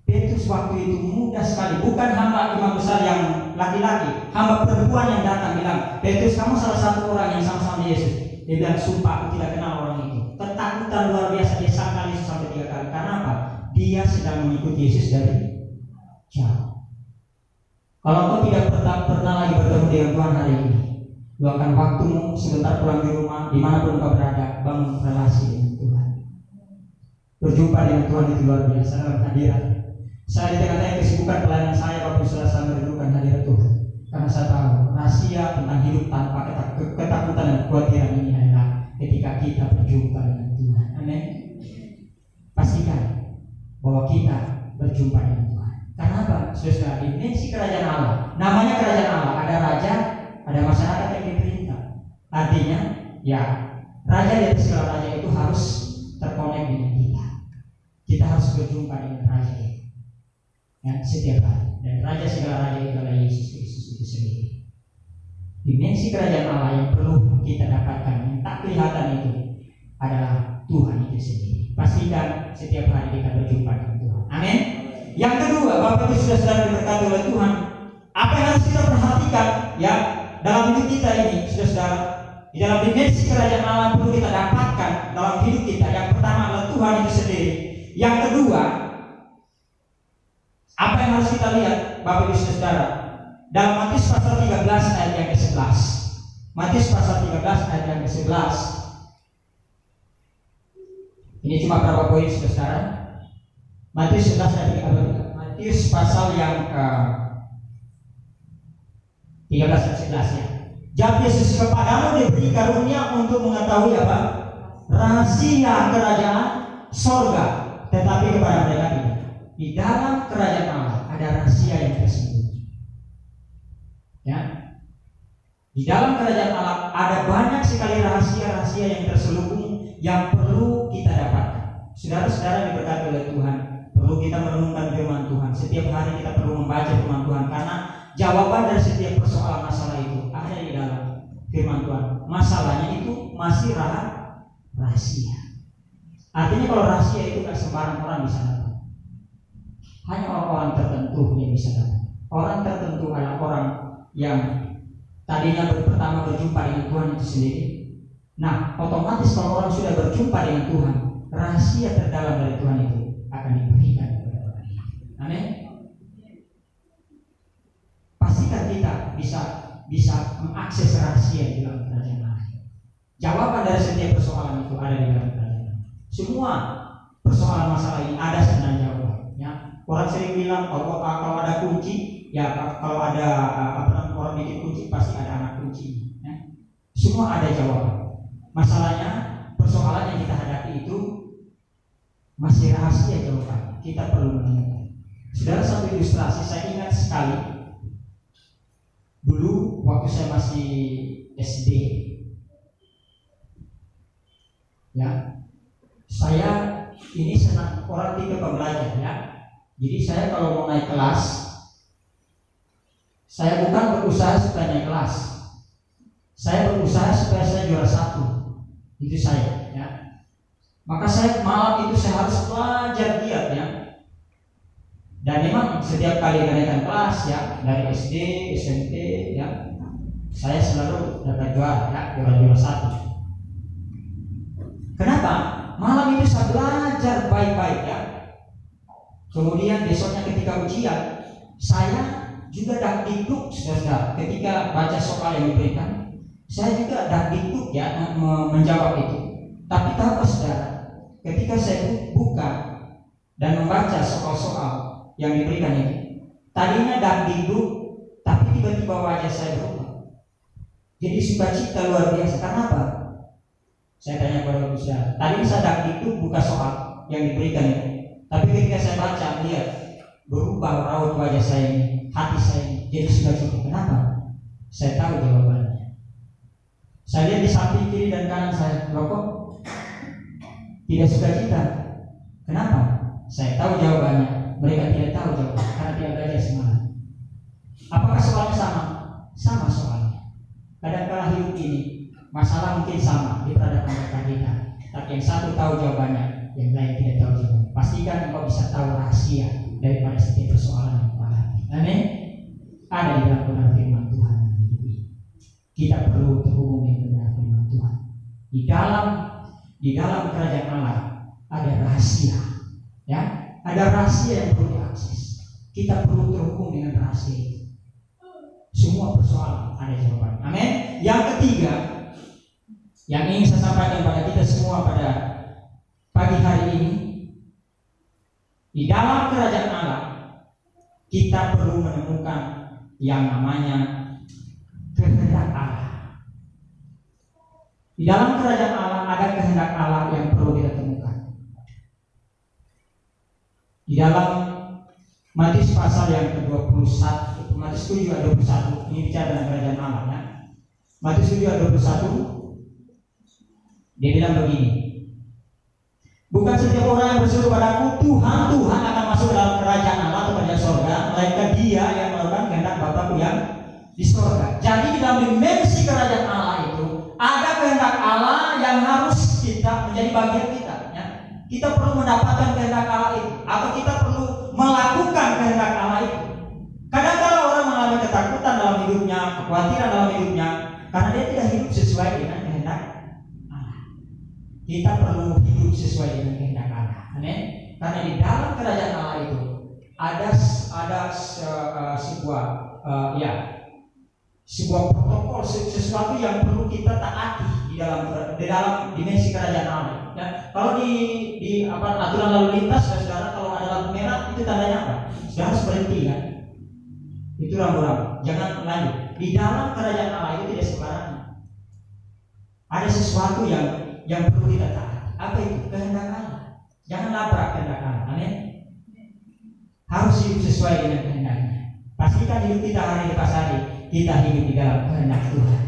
Petrus waktu itu mudah sekali. Bukan hamba imam besar yang laki-laki, hamba perempuan yang datang bilang, Petrus, kamu salah satu orang yang sama-sama Yesus. Dia bilang, sumpah aku tidak kenal orang itu. Ketakutan luar biasa, dia sangkal Yesus sampai 3 kali. Karena apa? Dia sedang mengikuti Yesus dari jauh. Kalau kau tidak pernah lagi bertemu dengan Tuhan hari ini, luangkan waktumu sebentar pulang di rumah, dimanapun kau berada, bangun relasi dengan Tuhan. Berjumpa dengan Tuhan itu luar biasa dalam hadirat. Saya di tengah-tengah kesibukan pelayanan saya, Bapak Saudara, saya merindukan hadirat Tuhan. Karena saya tahu rahasia tentang hidup tanpa ketakutan dan kekhawatiran ini adalah ketika kita berjumpa dengan Tuhan. Amin. Pastikan bahwa kita berjumpa dengan Tuhan. Karena apa? Saudara, dimensi kerajaan Allah, namanya kerajaan Allah, ada raja, ada masyarakat yang diperintah. Artinya, ya, raja di atas segala raja itu harus terkonek dengan kita. Kita harus berjumpa dengan raja itu, ya, setiap hari. Dan raja segala raja itu adalah Yesus Kristus itu sendiri. Dimensi kerajaan Allah yang perlu kita dapatkan, yang tak kelihatan itu adalah Tuhan itu sendiri. Pastikan setiap hari kita berjumpa dengan Tuhan. Amin. Yang kedua, Bapak Ibu sudah diberkati oleh Tuhan. Apa yang harus kita perhatikan, ya, dalam hidup kita ini, saudara, di dalam dimensi kerajaan Allah perlu kita dapatkan dalam hidup kita. Yang pertama adalah Tuhan itu sendiri. Yang kedua, apa yang harus kita lihat, Bapak Ibu saudara, dalam Matius pasal 13 ayat yang ke-11. Matius pasal 13 ayat yang ke-11. Ini cuma berapa poin saudara? Matius 11 ayat Matius pasal yang ke 13 ayat 11 ya. Jawab Yesus, kepadamu diberi karunia untuk mengetahui apa? Rahasia kerajaan sorga. Tetapi kepada mereka ini, di dalam kerajaan Allah ada rahasia yang tersembunyi. Ya, di dalam kerajaan Allah ada banyak sekali rahasia-rahasia yang terselubung yang perlu kita dapatkan. Saudara-saudara diberkati oleh Tuhan, perlu kita merenungkan firman Tuhan. Setiap hari kita perlu membaca firman Tuhan, karena jawaban dari setiap persoalan masalah itu ada di dalam firman Tuhan. Masalahnya itu masih rahasia. Artinya kalau rahasia itu tidak sembarang orang bisa dapat. Hanya orang-orang tertentu yang bisa dapat. Orang tertentu adalah orang yang tadinya pertama berjumpa dengan Tuhan itu sendiri. Nah, otomatis kalau orang sudah berjumpa dengan Tuhan, rahasia terdalam dari Tuhan itu akan diberikan kepada orang itu. Amin. Pastikan kita bisa mengakses rahasia di dalam kerajaan Allah. Jawaban dari setiap persoalan itu ada di dalam kerajaan. Semua persoalan masalah ini ada sebenarnya jawabannya. Orang sering bilang kalau ada kunci, ya kalau ada orang bikin kunci pasti ada anak kunci. Ya. Semua ada jawaban. Masalahnya persoalan yang kita hadapi itu masih rahasia jawaban. Kita perlu menemukan. Saudara, satu ilustrasi saya ingat sekali. Dulu waktu saya masih SD, ya, saya ini senang orang tipe pembelajar ya. Jadi saya kalau mau naik kelas, saya bukan berusaha supaya naik kelas. Saya berusaha supaya saya juara 1. Itu saya ya. Maka saya malam itu saya harus belajar giat ya. Dan memang setiap kali kenaikan kelas ya, dari SD, SMP ya, saya selalu dapat juara ya, juara 1. Kenapa? Malam itu saya belajar baik-baik ya. Kemudian besoknya ketika ujian, saya juga dakdikduk saudara. Ketika baca soal yang diberikan, saya juga dakdikduk ya menjawab itu. Tapi tahu saudara, ketika saya buka dan membaca soal-soal yang diberikan ini, tadinya dakdikduk, tapi tiba-tiba wajah saya berubah. Jadi sukacita luar biasa. Karena apa? Saya tanya kepada Ustaz, tadi saya dakdikduk buka soal yang diberikan itu, tapi ketika saya baca, lihat berubah raut wajah saya ini, hati saya ini jadi sukacita. Kenapa? Saya tahu jawabannya. Saya lihat di samping kiri dan kanan saya, loh kok tidak sukacita? Kenapa? Saya tahu jawabannya. Mereka tidak tahu jawabannya karena tidak belajar semangat. Apakah soalnya sama? Sama soalnya. Kadang-kadang hidup ini masalah mungkin sama diperhadapkan mereka kita, tapi yang satu tahu jawabannya, yang lain tidak tahu jawabannya. Pastikan engkau bisa tahu rahasia daripada setiap persoalan yang kau hadapi. Amin. Ada di dalam benar firman Tuhan. Kita perlu terhubung dengan benar firman Tuhan. Di dalam kerajaan Allah ada rahasia, ya, ada rahasia yang perlu diakses. Kita perlu terhubung dengan rahasia itu. Semua persoalan ada jawaban. Amin. Yang ketiga, yang ingin saya sampaikan pada kita semua pada pagi hari ini, di dalam kerajaan Allah kita perlu menemukan yang namanya kehendak Allah. Di dalam kerajaan Allah ada kehendak Allah yang perlu kita temukan. Di dalam Matius pasal yang ke-21, Matius 7 ayat 21, ini bicara tentang kerajaan Allah ya. Matius 7 ayat 21, dia bilang begini, bukan setiap orang yang berseru padaku Tuhan, Tuhan akan masuk dalam kerajaan Allah atau kerajaan sorga, melainkan dia yang melakukan kehendak Bapakku yang di sorga. Jadi di dalam dimensi kerajaan Allah itu ada kehendak Allah yang harus kita menjadi bagian kita ya. Kita perlu mendapatkan kehendak Allah itu, atau kita perlu melakukan kehendak Allah itu. Kadang-kadang orang mengalami ketakutan dalam hidupnya, kekhawatiran dalam hidupnya, karena dia tidak hidup sesuai dengan kehendak Allah. Kita perlu hidup sesuai dengan kehendak Allah. Amin. Karena di dalam kerajaan Allah itu ada sebuah sebuah protokol, sesuatu yang perlu kita taati di dalam dimensi kerajaan Allah. Dan kalau di aturan lalu lintas, saudara, kalau ada lampu merah itu tandanya apa? Saudara harus berhenti kan? Itu rambu-rambu, jangan lanjut. Di dalam kerajaan Allah itu tidak sembarangan. Ada sesuatu yang perlu kita taati. Apa itu? Kehendak Allah. Jangan labrak kehendak Allah. Amin. Harus hidup sesuai dengan kehendaknya. Pastikan hidup kita hari lepas hari kita hidup di dalam kehendak Tuhan.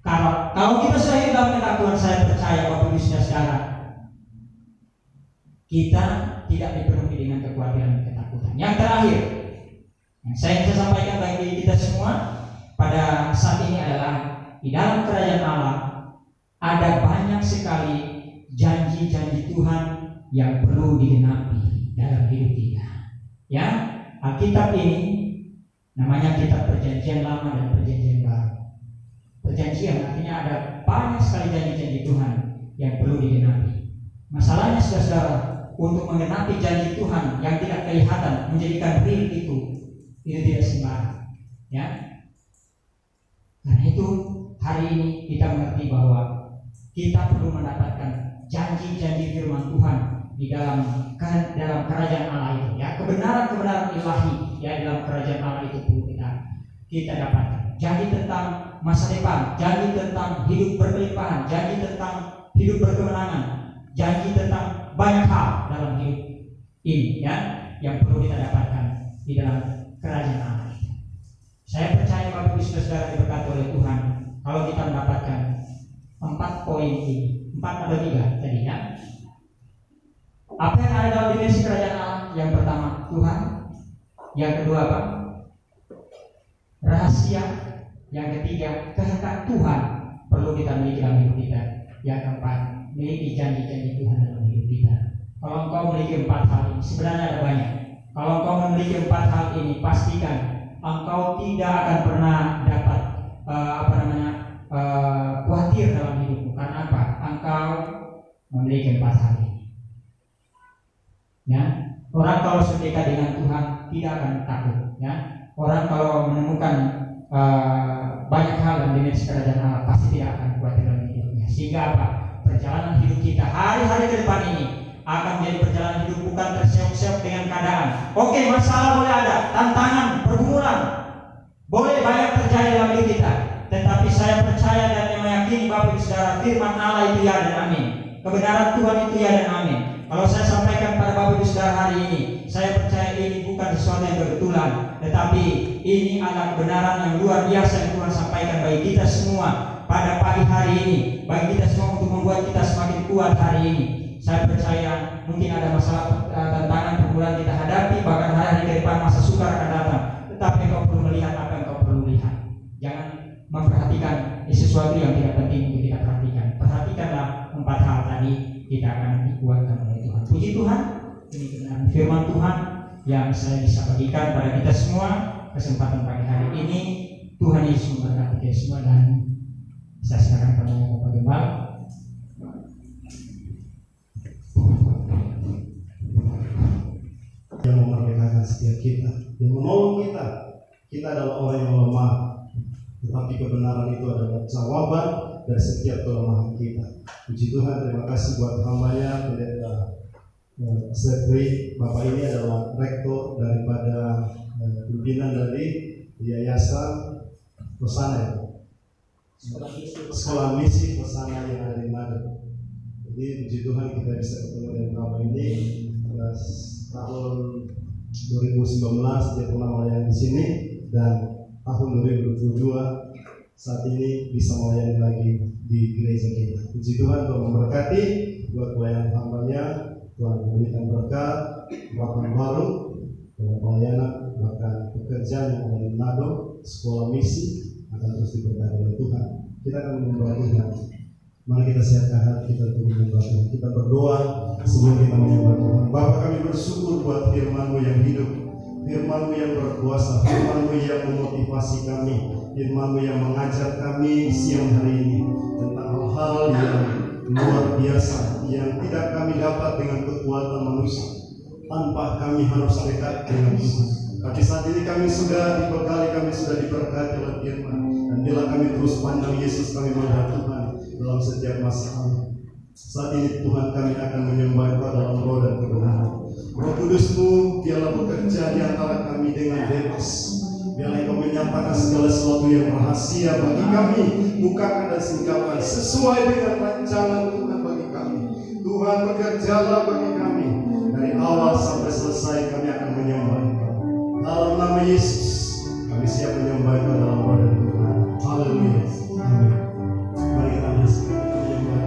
Kalau kita sudah hidup dalam kehendak Tuhan, saya percaya Bapak Ibu Saudara, kita tidak dipenuhi dengan kekhawatiran dan ketakutan. Yang terakhir, yang saya ingin sampaikan bagi kita semua pada saat ini adalah di dalam kerajaan Allah ada banyak sekali janji-janji Tuhan yang perlu digenapi dalam hidup kita. Ya, Alkitab ini namanya kitab Perjanjian Lama dan Perjanjian Baru. Perjanjian artinya ada banyak sekali janji-janji Tuhan yang perlu digenapi. Masalahnya saudara, untuk menggenapi janji Tuhan yang tidak kelihatan, menjadikan real itu tidak sembarang. Ya, karena itu hari ini kita mengerti bahwa kita perlu mendapatkan janji-janji firman Tuhan di dalam kerajaan Allah itu. Ya, kebenaran-kebenaran ilahi ya dalam kerajaan Allah itu perlu kita dapatkan. Janji tentang masa depan, janji tentang hidup berkelimpahan, janji tentang hidup berkemenangan, janji tentang banyak hal dalam hidup ini ya yang perlu kita dapatkan di dalam kerajaan Allah. Saya percaya Bapak Ibu Saudara diberkati oleh Tuhan kalau kita mendapatkan 4 poin ini, 4 atau 3 tadi ya. Apa yang ada dalam dimensi kerajaan Allah? Yang pertama Tuhan, yang kedua apa? Rahasia, yang ketiga kehendak Tuhan perlu kita miliki dalam hidup kita. Yang keempat, miliki janji-janji Tuhan dalam hidup kita. Kalau engkau memiliki 4 hal ini, sebenarnya ada banyak. Kalau engkau memiliki 4 hal ini, pastikan engkau tidak akan pernah dapat khawatir dalam hidupmu. Karena apa? Engkau memiliki 4 hal ini. Ya, orang kalau sedekat dengan Tuhan tidak akan takut. Ya, orang kalau menemukan banyak hal dalam dimensi kerajaan Allah pasti tidak akan khawatir dalam hidupnya. Sehingga apa? Perjalanan hidup kita hari-hari ke depan ini akan menjadi perjalanan hidup bukan terseok-seok dengan keadaan. Oke, masalah boleh ada, tantangan, pergumulan boleh banyak terjadi dalam hidup kita. Tetapi saya percaya dan meyakini Bapak Ibu Saudara, firman Allah itu ya dan amin. Kebenaran Tuhan itu ya dan amin. Kalau saya sampaikan pada Bapak Ibu Saudara hari ini, saya percaya ini bukan sesuatu yang kebetulan, tetapi ini adalah kebenaran yang luar biasa yang Tuhan sampaikan bagi kita semua pada pagi hari ini, bagi kita semua untuk membuat kita semakin kuat hari ini. Saya percaya mungkin ada masalah, tantangan, pergumulan kita hadapi, bahkan hari-hari ke depan masa sukar akan datang. Tetapi kau perlu melihat apa yang kau perlu lihat. Jangan memperhatikan sesuatu yang tidak penting untuk kita perhatikan. Perhatikanlah 4 hal tadi, kita akan dikuatkan oleh Tuhan. Puji Tuhan, ini kebenaran firman Tuhan yang saya bisa bagikan pada kita semua kesempatan pagi hari ini. Tuhan Yesus memberkati kita semua dan saya sekarang kepada Bapak Gembala. Yang memerdekakan setiap kita, yang menolong kita. Kita adalah orang yang lemah, tetapi kebenaran itu adalah jawaban dari setiap kelemahan kita. Puji Tuhan, terima kasih buat hambanya Pendeta Setri. Bapak ini adalah rektor daripada pimpinan dari Yayasan Hosana, Sekolah Misi Hosana yang ada di Manado. Jadi puji Tuhan kita bisa ketemu dengan Bapak ini. Tahun 2019 dia pernah melayani di sini dan tahun 2022 saat ini bisa melayani lagi di gereja kita. Puji Tuhan, Tuhan memberkati buat pelayanan hambanya. Tuhan memberikan berkat, bahkan baru dalam pelayanan, bahkan pekerjaan yang ada di Manado, sekolah misi akan terus diberkati oleh Tuhan. Kita akan menyembah Tuhan. Mari kita siapkan hati kita untuk menyembah Tuhan. Kita berdoa sebelum kita menyembah Tuhan. Bapa, kami bersyukur buat firman-Mu yang hidup, firman-Mu yang berkuasa, firman-Mu yang memotivasi kami, firman-Mu yang mengajar kami siang hari ini tentang hal-hal yang luar biasa yang tidak kami dapat dengan kekuatan manusia, tanpa kami harus dekat dengan Tuhan. Tapi saat ini kami sudah dibekali, kami sudah diberkati oleh firman. Dan bila kami terus pandang Yesus, kami melihat Tuhan dalam setiap masalah. Saat ini Tuhan kami akan menyembah Engkau dalam roh dan kebenaran. Roh Kudus-Mu biarlah bekerja di antara kami dengan bebas. Biarlah Engkau menyampaikan segala sesuatu yang rahasia bagi kami, bukakan dan singkapkan sesuai dengan rancangan Tuhan bagi kami. Tuhan bekerjalah bagi kami dari awal sampai selesai. Kami akan menyembah Engkau dalam nama Yesus. Kami siap menyembah Engkau dalam roh dan kebenaran. Haleluya. Amin. Mari kita bersama menyembah.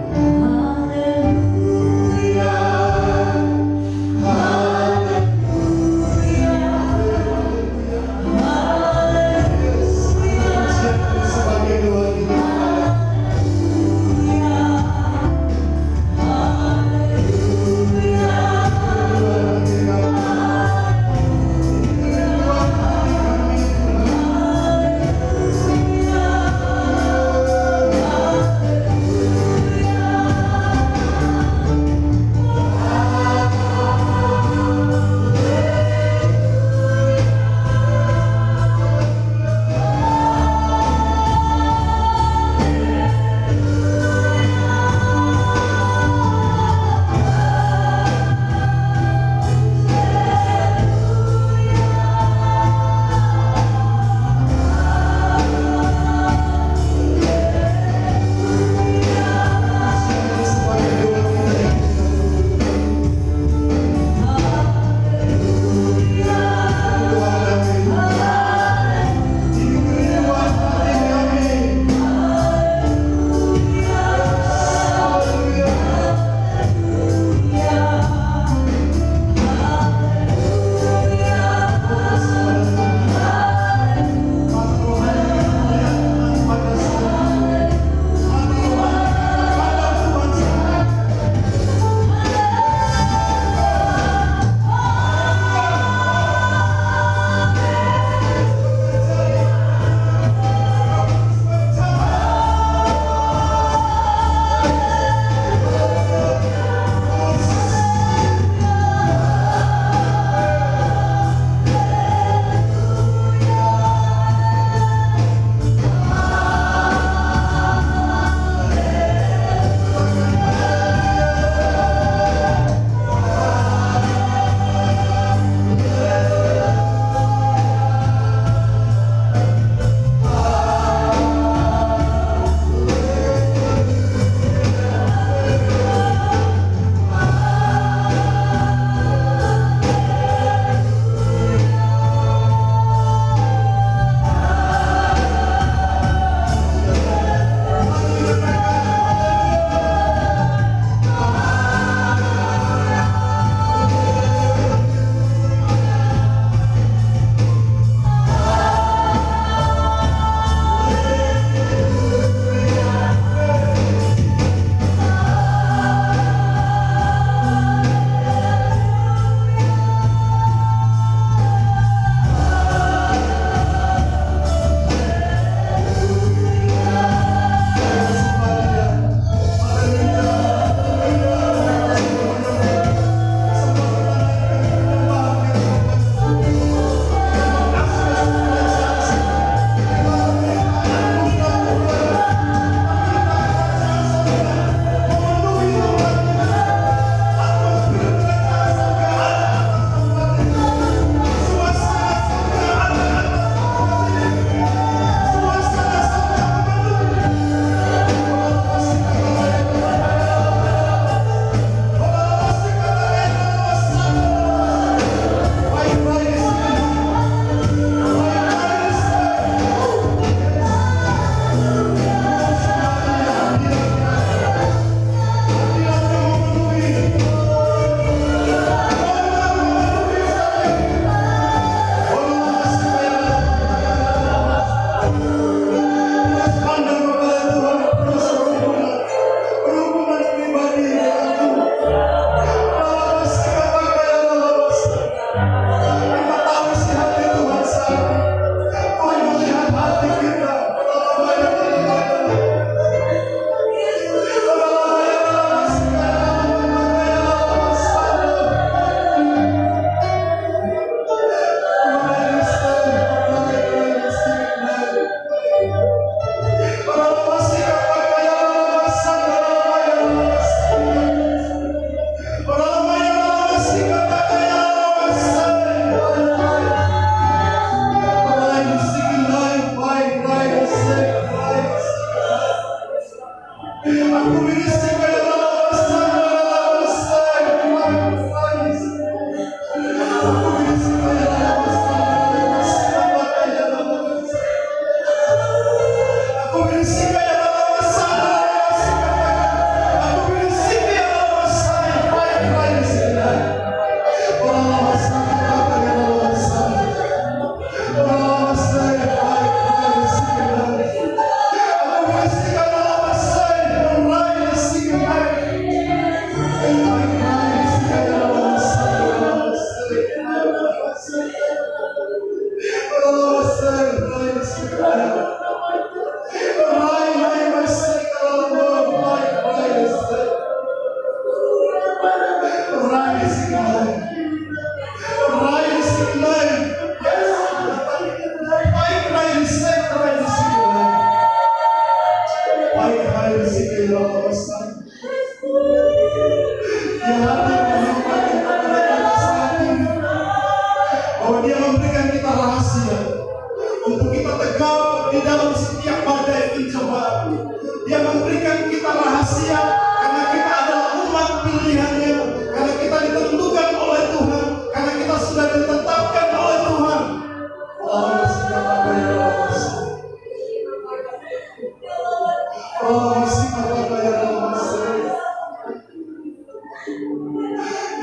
kita tegap di dalam setiap badai pencobaan. Dia memberikan kita rahasia karena kita adalah umat pilihannya, karena kita ditentukan oleh Tuhan, karena kita sudah ditetapkan oleh Tuhan.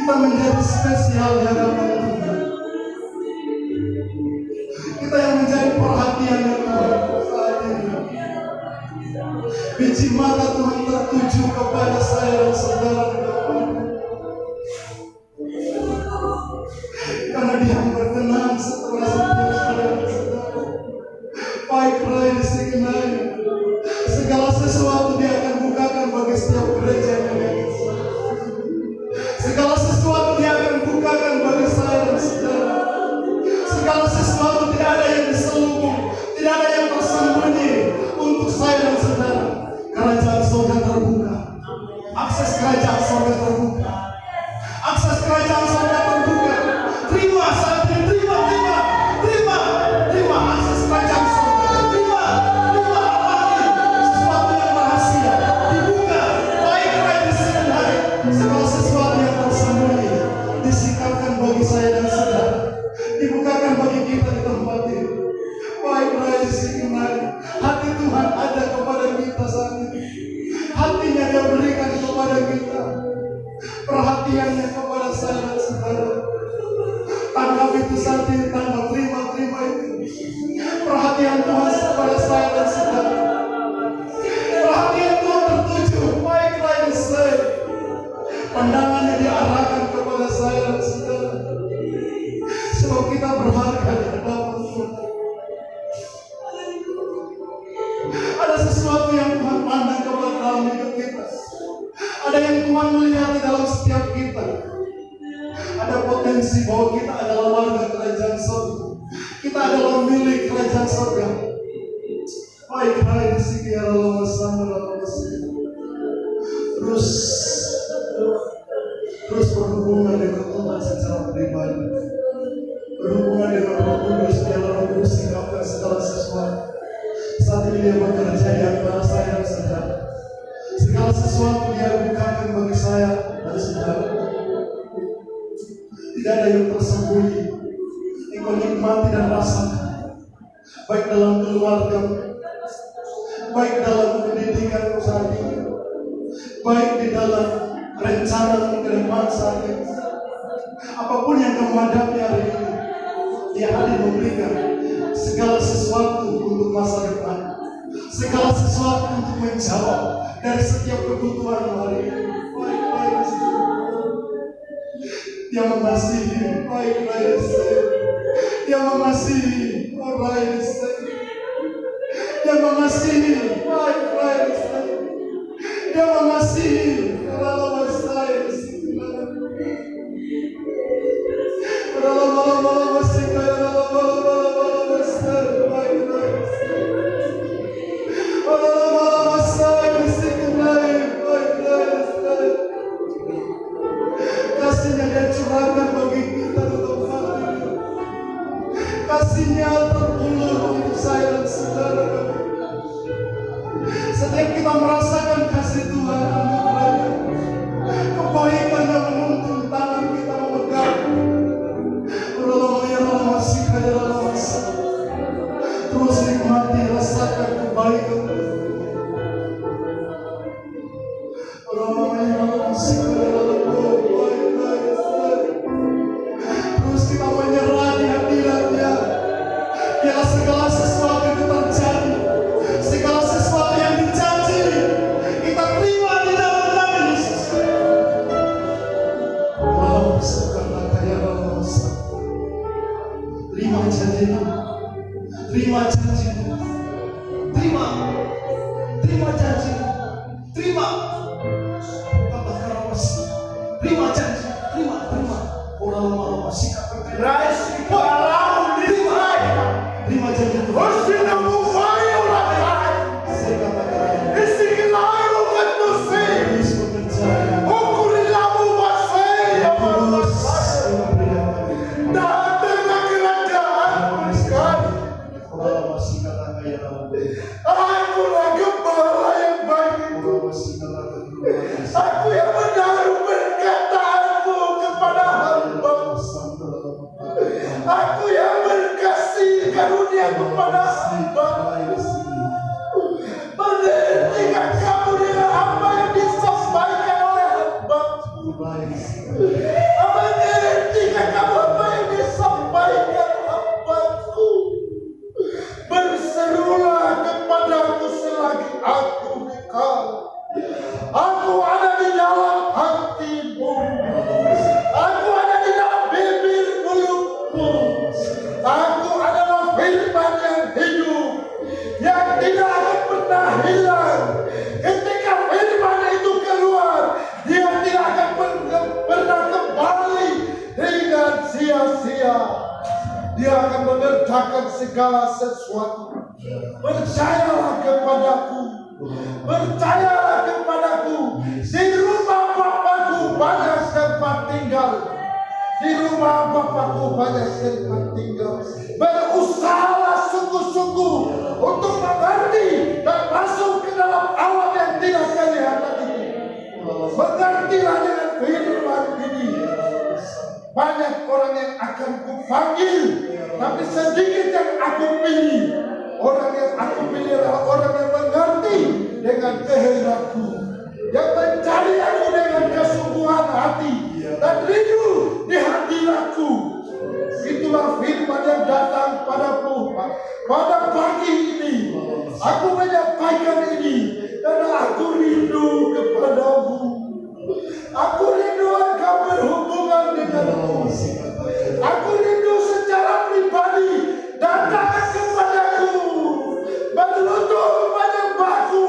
Kita menjadi spesial di hadapan Tuhan. Kita yang menjadi perhatiannya Tuhan saat ini. Biji mata Tuhan tertuju kepada saya dan saudara di depan. Karena Dia berkenan setelah setiap saudara dan saudara. Baik rai disegenai. Segala sesuatu Dia akan bukakan bagi setiap gereja yang Dia isi. Segala sesuatu Dia akan bukakan bagi saya dan saudara. Segala sesuatu tidak ada yang diselubung, tidak ada yang tersembunyi untuk saya dan saudara. Kerajaan surga terbuka, akses kerajaan surga terbuka, akses kerajaan surga terbuka. Terima saat ini, terima akses kerajaan surga. Terima alami sesuatu yang rahasia dibuka. Baik rai disegenai. Segala sesuatu yang tersembunyi disikapkan bagi saya dan saudara, dibukakan bagi kita di tempat ini. Baik rai disegenai. Hati Tuhan ada kepada kita saat ini. Hatinya Dia berikan kepada kita. Perhatiannya kepada saya dan saudara. Tangkap itu saat ini, tangkap, terima itu. Perhatian Tuhan kepada saya dan saudara. Perhatian Tuhan tertuju. Baik rai disegenai. Pandangannya diarahkan kepada saya dan saudara. Sebab kita berharga di hadapan Tuhan. Ada sesuatu yang Tuhan pandang kepada dalam hidup kita. Ada yang Tuhan melihat di dalam setiap kita. Ada potensi bahwa kita adalah warga kerajaan surga. Kita adalah milik kerajaan surga. Baik rai disegenai. Terus berhubungan dengan Tuhan secara pribadi. Berhubungan dengan Roh Kudus. Biarlah Roh Kudus singkapkan segala sesuatu. Saat ini Dia bekerja di antara saya dan saudara. Segala sesuatu Dia bukakan bagi saya dan saudara. Tidak ada yang tersembunyi. Engkau nikmati dan rasakan. Baik dalam keluarga, baik dalam pendidikan saat ini, baik di dalam rencana ke depan saat ini. Apapun yang kamu hadapi hari ini, Dia hadir memberikan segala sesuatu untuk masa depan, segala sesuatu untuk menjawab dari setiap kebutuhan hari ini. Baik, Dia mengasihi. Baik, Dia mengasihi. Dia mengasihi. Baik, Dia mengasihi. Kasihnya Dia curahkan bagi kita di tempat ini. Kasihnya terpulur untuk saya dan saudara. Setiap kita merasakan kasih Tuhan, kebaikan yang menuntun tangan kita memegang. Terus nikmati, rasakan kebaikan. Terus kita menyerah di hadirat-Nya. Biarlah segala sesuatu itu terjadi, segala sesuatu yang dijanji kita terima di dalam nama Yesus. Walau segala kaya bangsa, terima janji-Mu, terima janji-Mu, terima janji-Mu, terima. Terima janji, terima. Orang masih kata terima janji. Akulah gembala yang baik itu. Aku yang menaruh perkataanmu kepada hamba. Aku yang berkasih karunia kepada hamba. Menghentikan kamu dengan apa yang disampaikan oleh hamba. Menghentikan kamu apa yang disampaikan hamba-Ku. Berserulah kepadaku selagi aku dekat. Aku ada di dalam hatimu. Aku ada di dalam bibir mulutmu. Aku adalah firman yang hidup, yang tidak akan pernah hilang. Ketika firman itu keluar, dia tidak akan pernah kembali dengan sia-sia. Dia akan mengerjakan segala sesuatu. Percayalah kepadaku. Percayalah kepadaku. Di rumah Bapakku banyak tempat tinggal. Di rumah Bapakku banyak tempat tinggal. Berusahalah sungguh-sungguh untuk mengerti dan masuk ke dalam alam yang tidak kelihatan ini. Mengertilah dengan firman ini. Banyak orang yang akan kupanggil, tapi sedikit yang aku pilih. Orang yang aku pilih adalah orang yang mengerti dengan kehendakku, yang mencari aku dengan kesungguhan hati dan rindu di hatiku. Itulah firman yang datang padamu pada pagi ini. Aku menyampaikan ini karena aku rindu kepadamu. Aku rindu engkau berhubungan denganku. Aku rindu secara pribadi datang kepadaku, berlutut menyembahku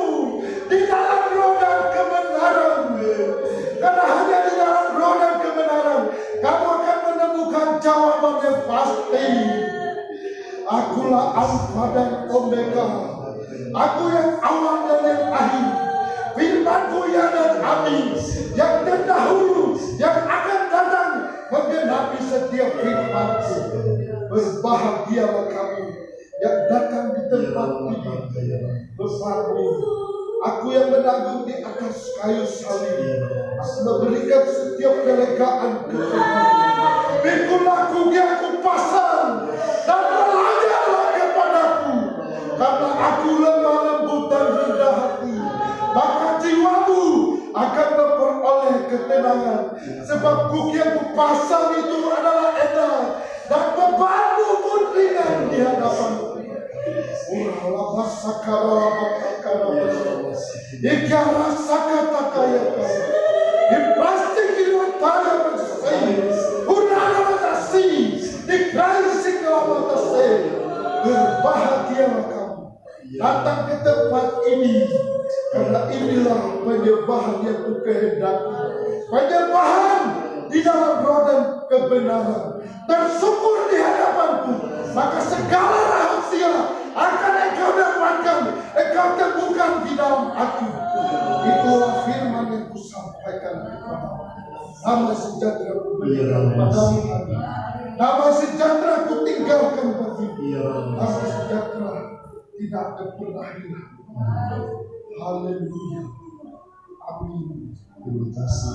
di dalam roh dan kebenaran. Karena hanya di dalam roh dan kebenaran kamu akan menemukan jawaban yang pasti. Akulah Alfa dan Omega. Aku yang awal dan yang akhir. Firman-Ku ya dan amin, yang terdahulu, yang akan datang, menggenapi setiap firman-Ku. Berbahagialah kamu yang datang di tempat ini. Bersama aku yang menanggung di atas kayu salib, aku memberikan setiap kelegaan kepadamu. Pikulah aku pasang dan belajarlah kepadaku, karena aku lemah lembut dan rendah hati. Maka jiwamu akan memperoleh ketenangan. Sebab bukti yang kupasang itu adalah enak, dan bebanmu pun ringan di hadapanmu. Urala sakara bakara ikara sakata Iplastik ilutara matasai urala matasi dikrasi kalau matasi. Berbahagialah kamu datang ke tempat ini, karena inilah penyembahan yang kukehendaki. Penyembahan di dalam roh dan kebenaran. Bersyukur di hadapanku, maka segala rahasia akan engkau dapatkan, engkau temukan di dalam aku. Itulah firman yang kusampaikan kepadamu. Damai sejahtera kuberikan padamu. Damai sejahtera kutinggalkan bagimu. Damai sejahtera tidak akan pernah hilang. Haleluya. Amin. Terima kasih.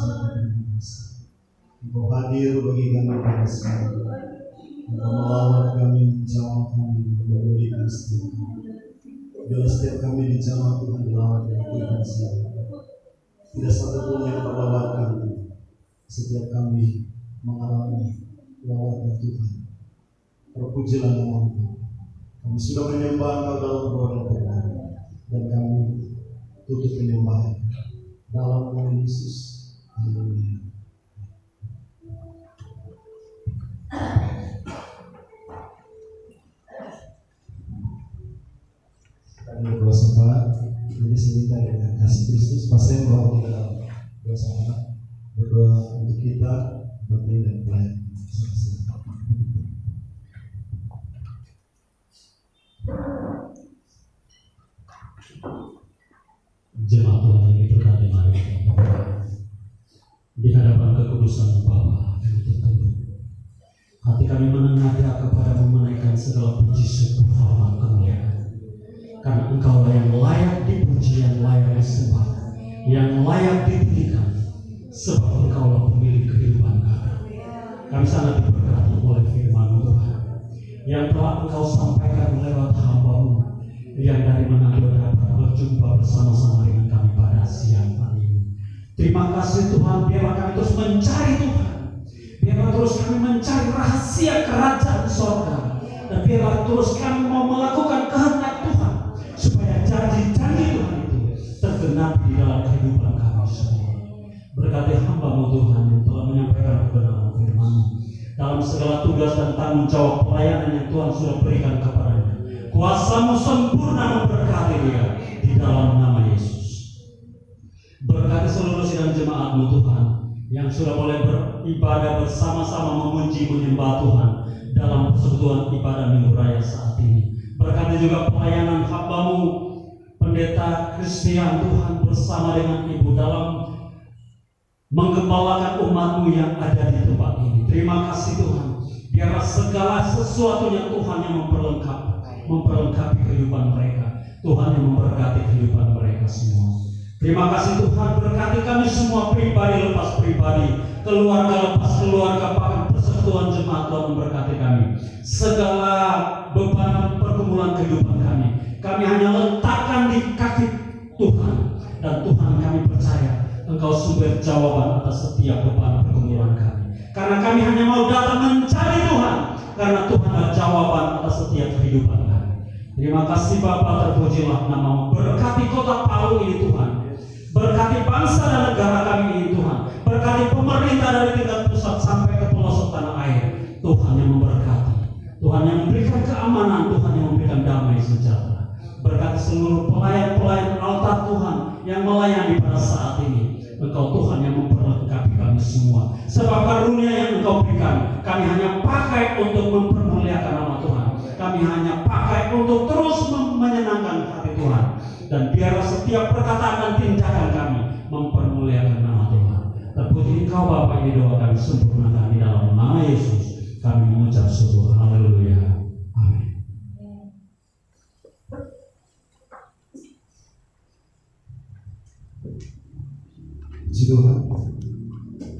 Engkau hadir bagi kami pada saat ini. Engkau melawat kami, menjawab kami, memberikan setiap kami. Bila setiap kami dijawab Tuhan dilawat dan Tuhan selalu. Tidak satu pun yang terlewatkan. Setiap kami mengalami lawatan Tuhan. Terpujilah nama Engkau. Kami sudah menyembah Engkau dalam roh dan kebenaran, dan kami tutup penyembahan dalam nama Yesus. Haleluya. Kami berdoa sempat, jadi sebentar dengan kasih Kristus. Pasien bahwa kita dalam doa sempat berdoa untuk kita, berdiri dan pelayan. Jemaat Tuhan yang diberkati, mari kita berdoa di hadapan kekudusan Bapa yang tertunduk. Hati kami menengadah kepada menaikkan segala puji syukur, hormat, kemuliaan karena Engkau yang layak dipuji, yang layak disembah, yang layak ditinggikan, sebab Engkaulah pemilik kehidupan kami. Kami sangat diberkati oleh firman Tuhan yang telah Engkau sampaikan lewat hamba-Mu yang dari Manado dapat berjumpa bersama-sama dengan kami pada siang hari ini. Terima kasih Tuhan, biarlah kami terus mencari Tuhan, biarlah terus kami mencari rahasia kerajaan sorga, dan biarlah terus kami mau melakukan kehendak Tuhan, supaya janji-janji Tuhan itu tergenapi di dalam kehidupan kami semua. Berkati hamba-Mu Tuhan yang telah menyampaikan kebenaran firman-Mu dalam segala tugas dan tanggung jawab pelayanan yang Tuhan sudah berikan kepadanya. Kuasa-Mu sempurna memberkati dia di dalam nama Yesus. Berkati seluruh sidang jemaat-Mu Tuhan yang sudah boleh beribadah bersama-sama memuji menyembah Tuhan dalam persekutuan ibadah Minggu Raya saat ini. Berkati juga pelayanan hamba-Mu Pendeta Christian Tuhan bersama dengan Ibu dalam menggembalakan umat-Mu yang ada di tempat ini. Terima kasih Tuhan, biarlah segala sesuatunya Tuhan yang memperlengkapi kehidupan mereka, Tuhan yang memberkati kehidupan mereka semua. Terima kasih Tuhan, berkati kami semua pribadi lepas pribadi, keluarga lepas keluarga, bahkan persekutuan jemaat. Tuhan memberkati kami. Segala beban pergumulan kehidupan kami hanya letakkan di kaki Tuhan, dan Tuhan kami percaya Engkau sumber jawaban atas setiap beban pergumulan kami. Karena kami hanya mau datang mencari Tuhan, karena Tuhan adalah jawaban atas setiap kehidupan kami. Terima kasih Bapa, terpujilah nama-Mu. Berkati kota Palu ini Tuhan, berkati bangsa dan negara kami ini Tuhan, berkati pemerintah dari tingkat pusat sampai ke pelosok tanah air. Tuhan yang memberkati, Tuhan yang memberikan keamanan, Tuhan yang memberikan damai sejahtera. Berkati seluruh pelayan-pelayan altar Tuhan yang melayani pada saat ini. Engkau Tuhan yang memperlengkapi kami semua. Sebab karunia yang Engkau berikan, kami hanya pakai untuk mempermuliakan nama Tuhan. Kami hanya pakai untuk terus menyenangkan hati Tuhan. Dan biarlah setiap perkataan dan tindakan kami mempermuliakan nama Tuhan. Terpuji Engkau Bapa, ini doa kami sempurnakan di dalam nama Yesus. Kami mengucap syukur. Haleluya. Amin. Puji Tuhan.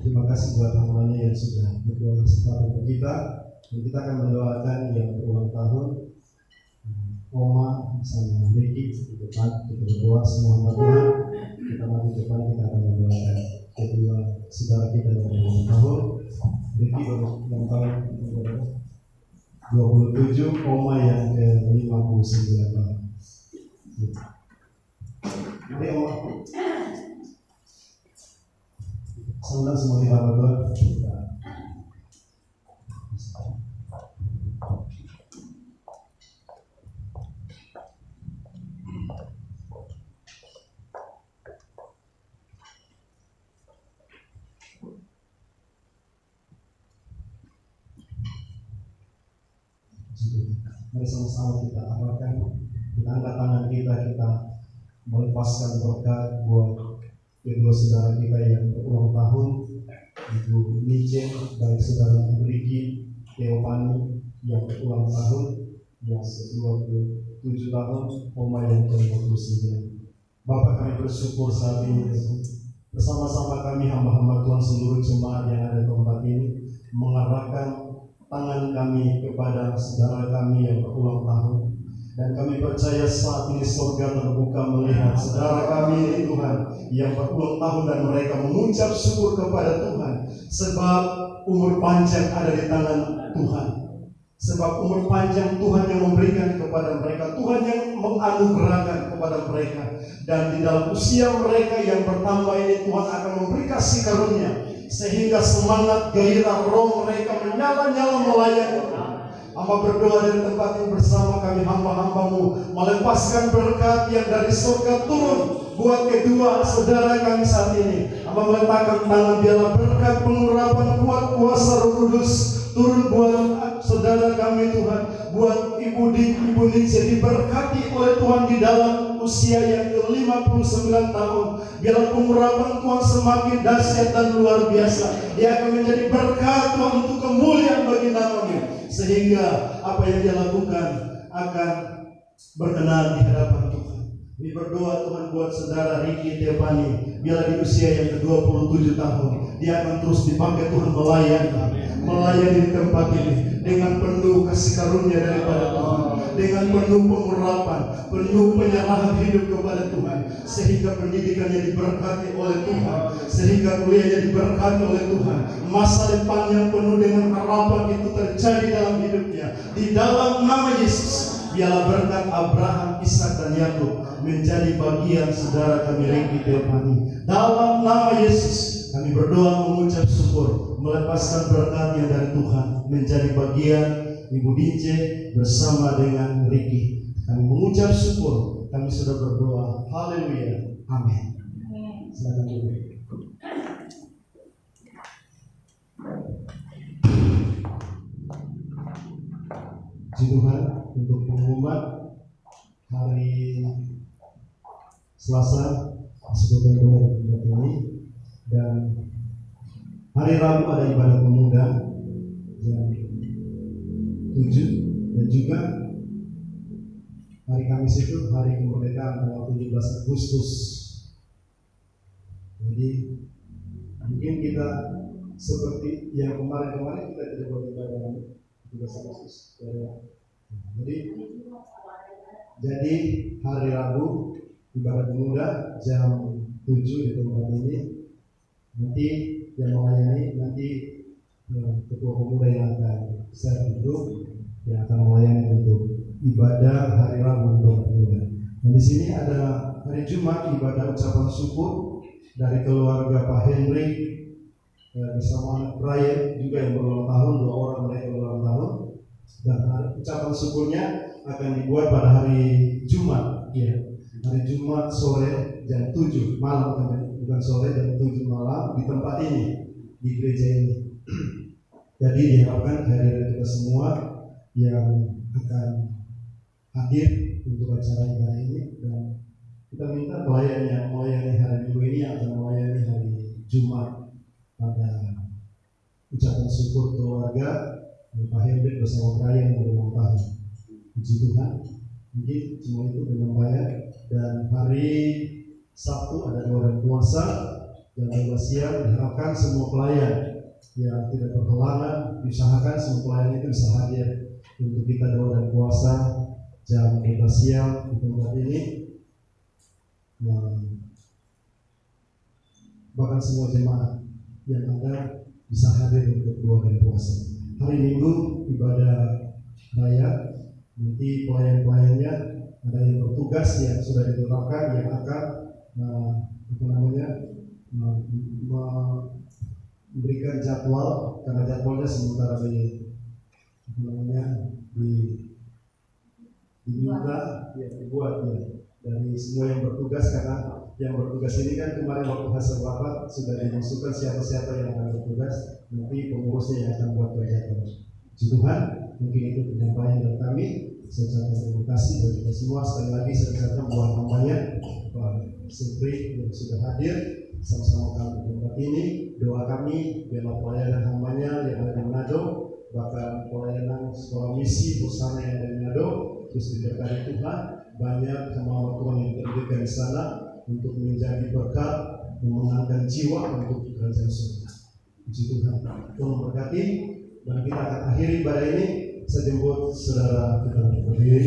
Terima kasih buat hamba-Nya yang sudah berdoa untuk kita. Dan kita akan mendoakan yang berulang tahun, Oma sama Ricky di depan. Kita berdoa semua hamba Tuhan. Kita maju di depan, kita akan mendoakan kedua saudara kita yang berulang tahun. Ricky yang tahun 27, Oma yang ke 59 tahun. Mari Oma. Saudara semua di hamba Tuhan. Mari sama-sama kita arahkan, kita angkat tangan kita melepaskan berkat buat kedua saudara kita yang berulang tahun, Ibu Nice, baik saudara Ricky Teopani yang berulang tahun, yang ke-27 tahun, Oma yang ke-29. Bapak, kami bersyukur saat ini bersama-sama kami hamba-hamba Tuhan seluruh jemaat yang ada di tempat ini mengarahkan tangan kami kepada saudara kami yang berulang tahun, dan kami percaya saat ini surga terbuka melihat saudara kami ini Tuhan yang berulang tahun, dan mereka mengucap syukur kepada Tuhan sebab umur panjang ada di tangan Tuhan, sebab umur panjang Tuhan yang memberikan kepada mereka, Tuhan yang menganugerahkan kepada mereka, dan di dalam usia mereka yang bertambah ini Tuhan akan memberi kasih karunia sehingga semangat gairah roh mereka menyala-nyala melayani. Hamba berdoa dari tempat ini bersama kami hamba-hamba-Mu melepaskan berkat yang dari surga turun buat kedua saudara kami saat ini. Hamba meletakkan tangan, biarlah berkat pengurapan kuat kuasa Roh Kudus turun buat saudara kami Tuhan, buat Ibu Nice diberkati oleh Tuhan di dalam usia yang ke-59 tahun. Biarlah pengurapan Tuhan semakin dahsyat dan luar biasa. Dia akan menjadi berkat Tuhan untuk kemuliaan bagi nama-Mu, sehingga apa yang dia lakukan akan berkenan di hadapan Kami berdoa Tuhan buat saudara Ricky Tepani, biarlah di usia yang ke-27 tahun dia akan terus dipakai Tuhan melayani di tempat ini dengan penuh kasih karunia daripada Tuhan, dengan penuh pengurapan, penuh penyerahan hidup kepada Tuhan, sehingga pendidikannya diberkati oleh Tuhan, sehingga kuliahnya diberkati oleh Tuhan. Masa depan yang penuh dengan harapan itu terjadi dalam hidupnya. Di dalam nama Yesus, biarlah berkat Abraham, Ishak dan Yakub menjadi bagian saudara kami Ricky Tepani. Dalam nama Yesus kami berdoa mengucap syukur, melepaskan berkatnya dari Tuhan menjadi bagian Ibu Dince bersama dengan Ricky. Kami mengucap syukur, kami sudah berdoa. Haleluya. Amin. Silakan Ibu. Puji Tuhan untuk pengumuman hari Selasa sebelum ini, dan hari Rabu ada ibadah pemuda jam 7, dan juga hari Kamis itu hari kemerdekaan tanggal 17 Agustus. Jadi mungkin kita seperti yang kemarin-kemarin kita tidak boleh ibadah 17 Agustus. Jadi hari Rabu ibadah pemuda jam 7 di tempat ini. Nanti yang melayani nanti ketua pemuda yang akan saya duduk yang akan melayani untuk ibadah hari Rabu untuk pemuda. Dan di sini ada hari Jumat ibadah ucapan syukur dari keluarga Pak Henry bersama anak Brian juga yang berulang tahun, 2 orang mereka berulang tahun. Dan ucapan syukurnya akan dibuat pada hari Jumat, ya, hari Jumat sore jam 7 malam, bukan sore, jam 7 malam di tempat ini, di gereja ini. Jadi diharapkan kehadiran kita semua yang akan hadir untuk acara ibadah ini, dan kita minta pelayan yang melayani hari Minggu ini akan melayani hari Jumat pada ucapan syukur keluarga Pak Hendrik bersama Brian yang berulang tahun. Puji Tuhan. Mungkin semua itu penyampaian. Dan hari Sabtu ada doa puasa jam 12 siang. Diharapkan semua pelayan yang tidak berhalangan diusahakan semua pelayan itu bisa hadir untuk kita doa dan puasa jam 12 siang di tempat ini. Bahkan semua jemaat yang ada bisa hadir untuk doa dan puasa. Hari Minggu ibadah raya, nanti pelayan-pelayannya ada yang bertugas yang sudah ditetapkan yang akan memberikan jadwal, karena jadwalnya sementara diminta ya dibuat ya dari semua yang bertugas, karena yang bertugas ini kan kemarin waktu hasil rapat sudah dimasukkan siapa-siapa yang akan bertugas, nanti pengurusnya yang akan buat kegiatan. Tuhan, mungkin itu penyampaian dari kami. Saya ucapkan terima kasih buat kita semua. Sekali lagi saya ucapkan buat hambanya Pak Supri yang sudah hadir sama-sama kami di tempat ini. Doa kami biarlah pelayanan hambanya yang ada di Manado, bahkan pelayanan sekolah misi Hosana yang ada di Manado terus diberkati Tuhan. Banyak hamba Tuhan yang terdirikan di sana untuk menjadi berkat, memenangkan jiwa untuk kerajaan surga. Puji Tuhan. Tuhan memberkati, dan kita akan akhiri ibadah ini. Saya jemput saudara kita berdiri.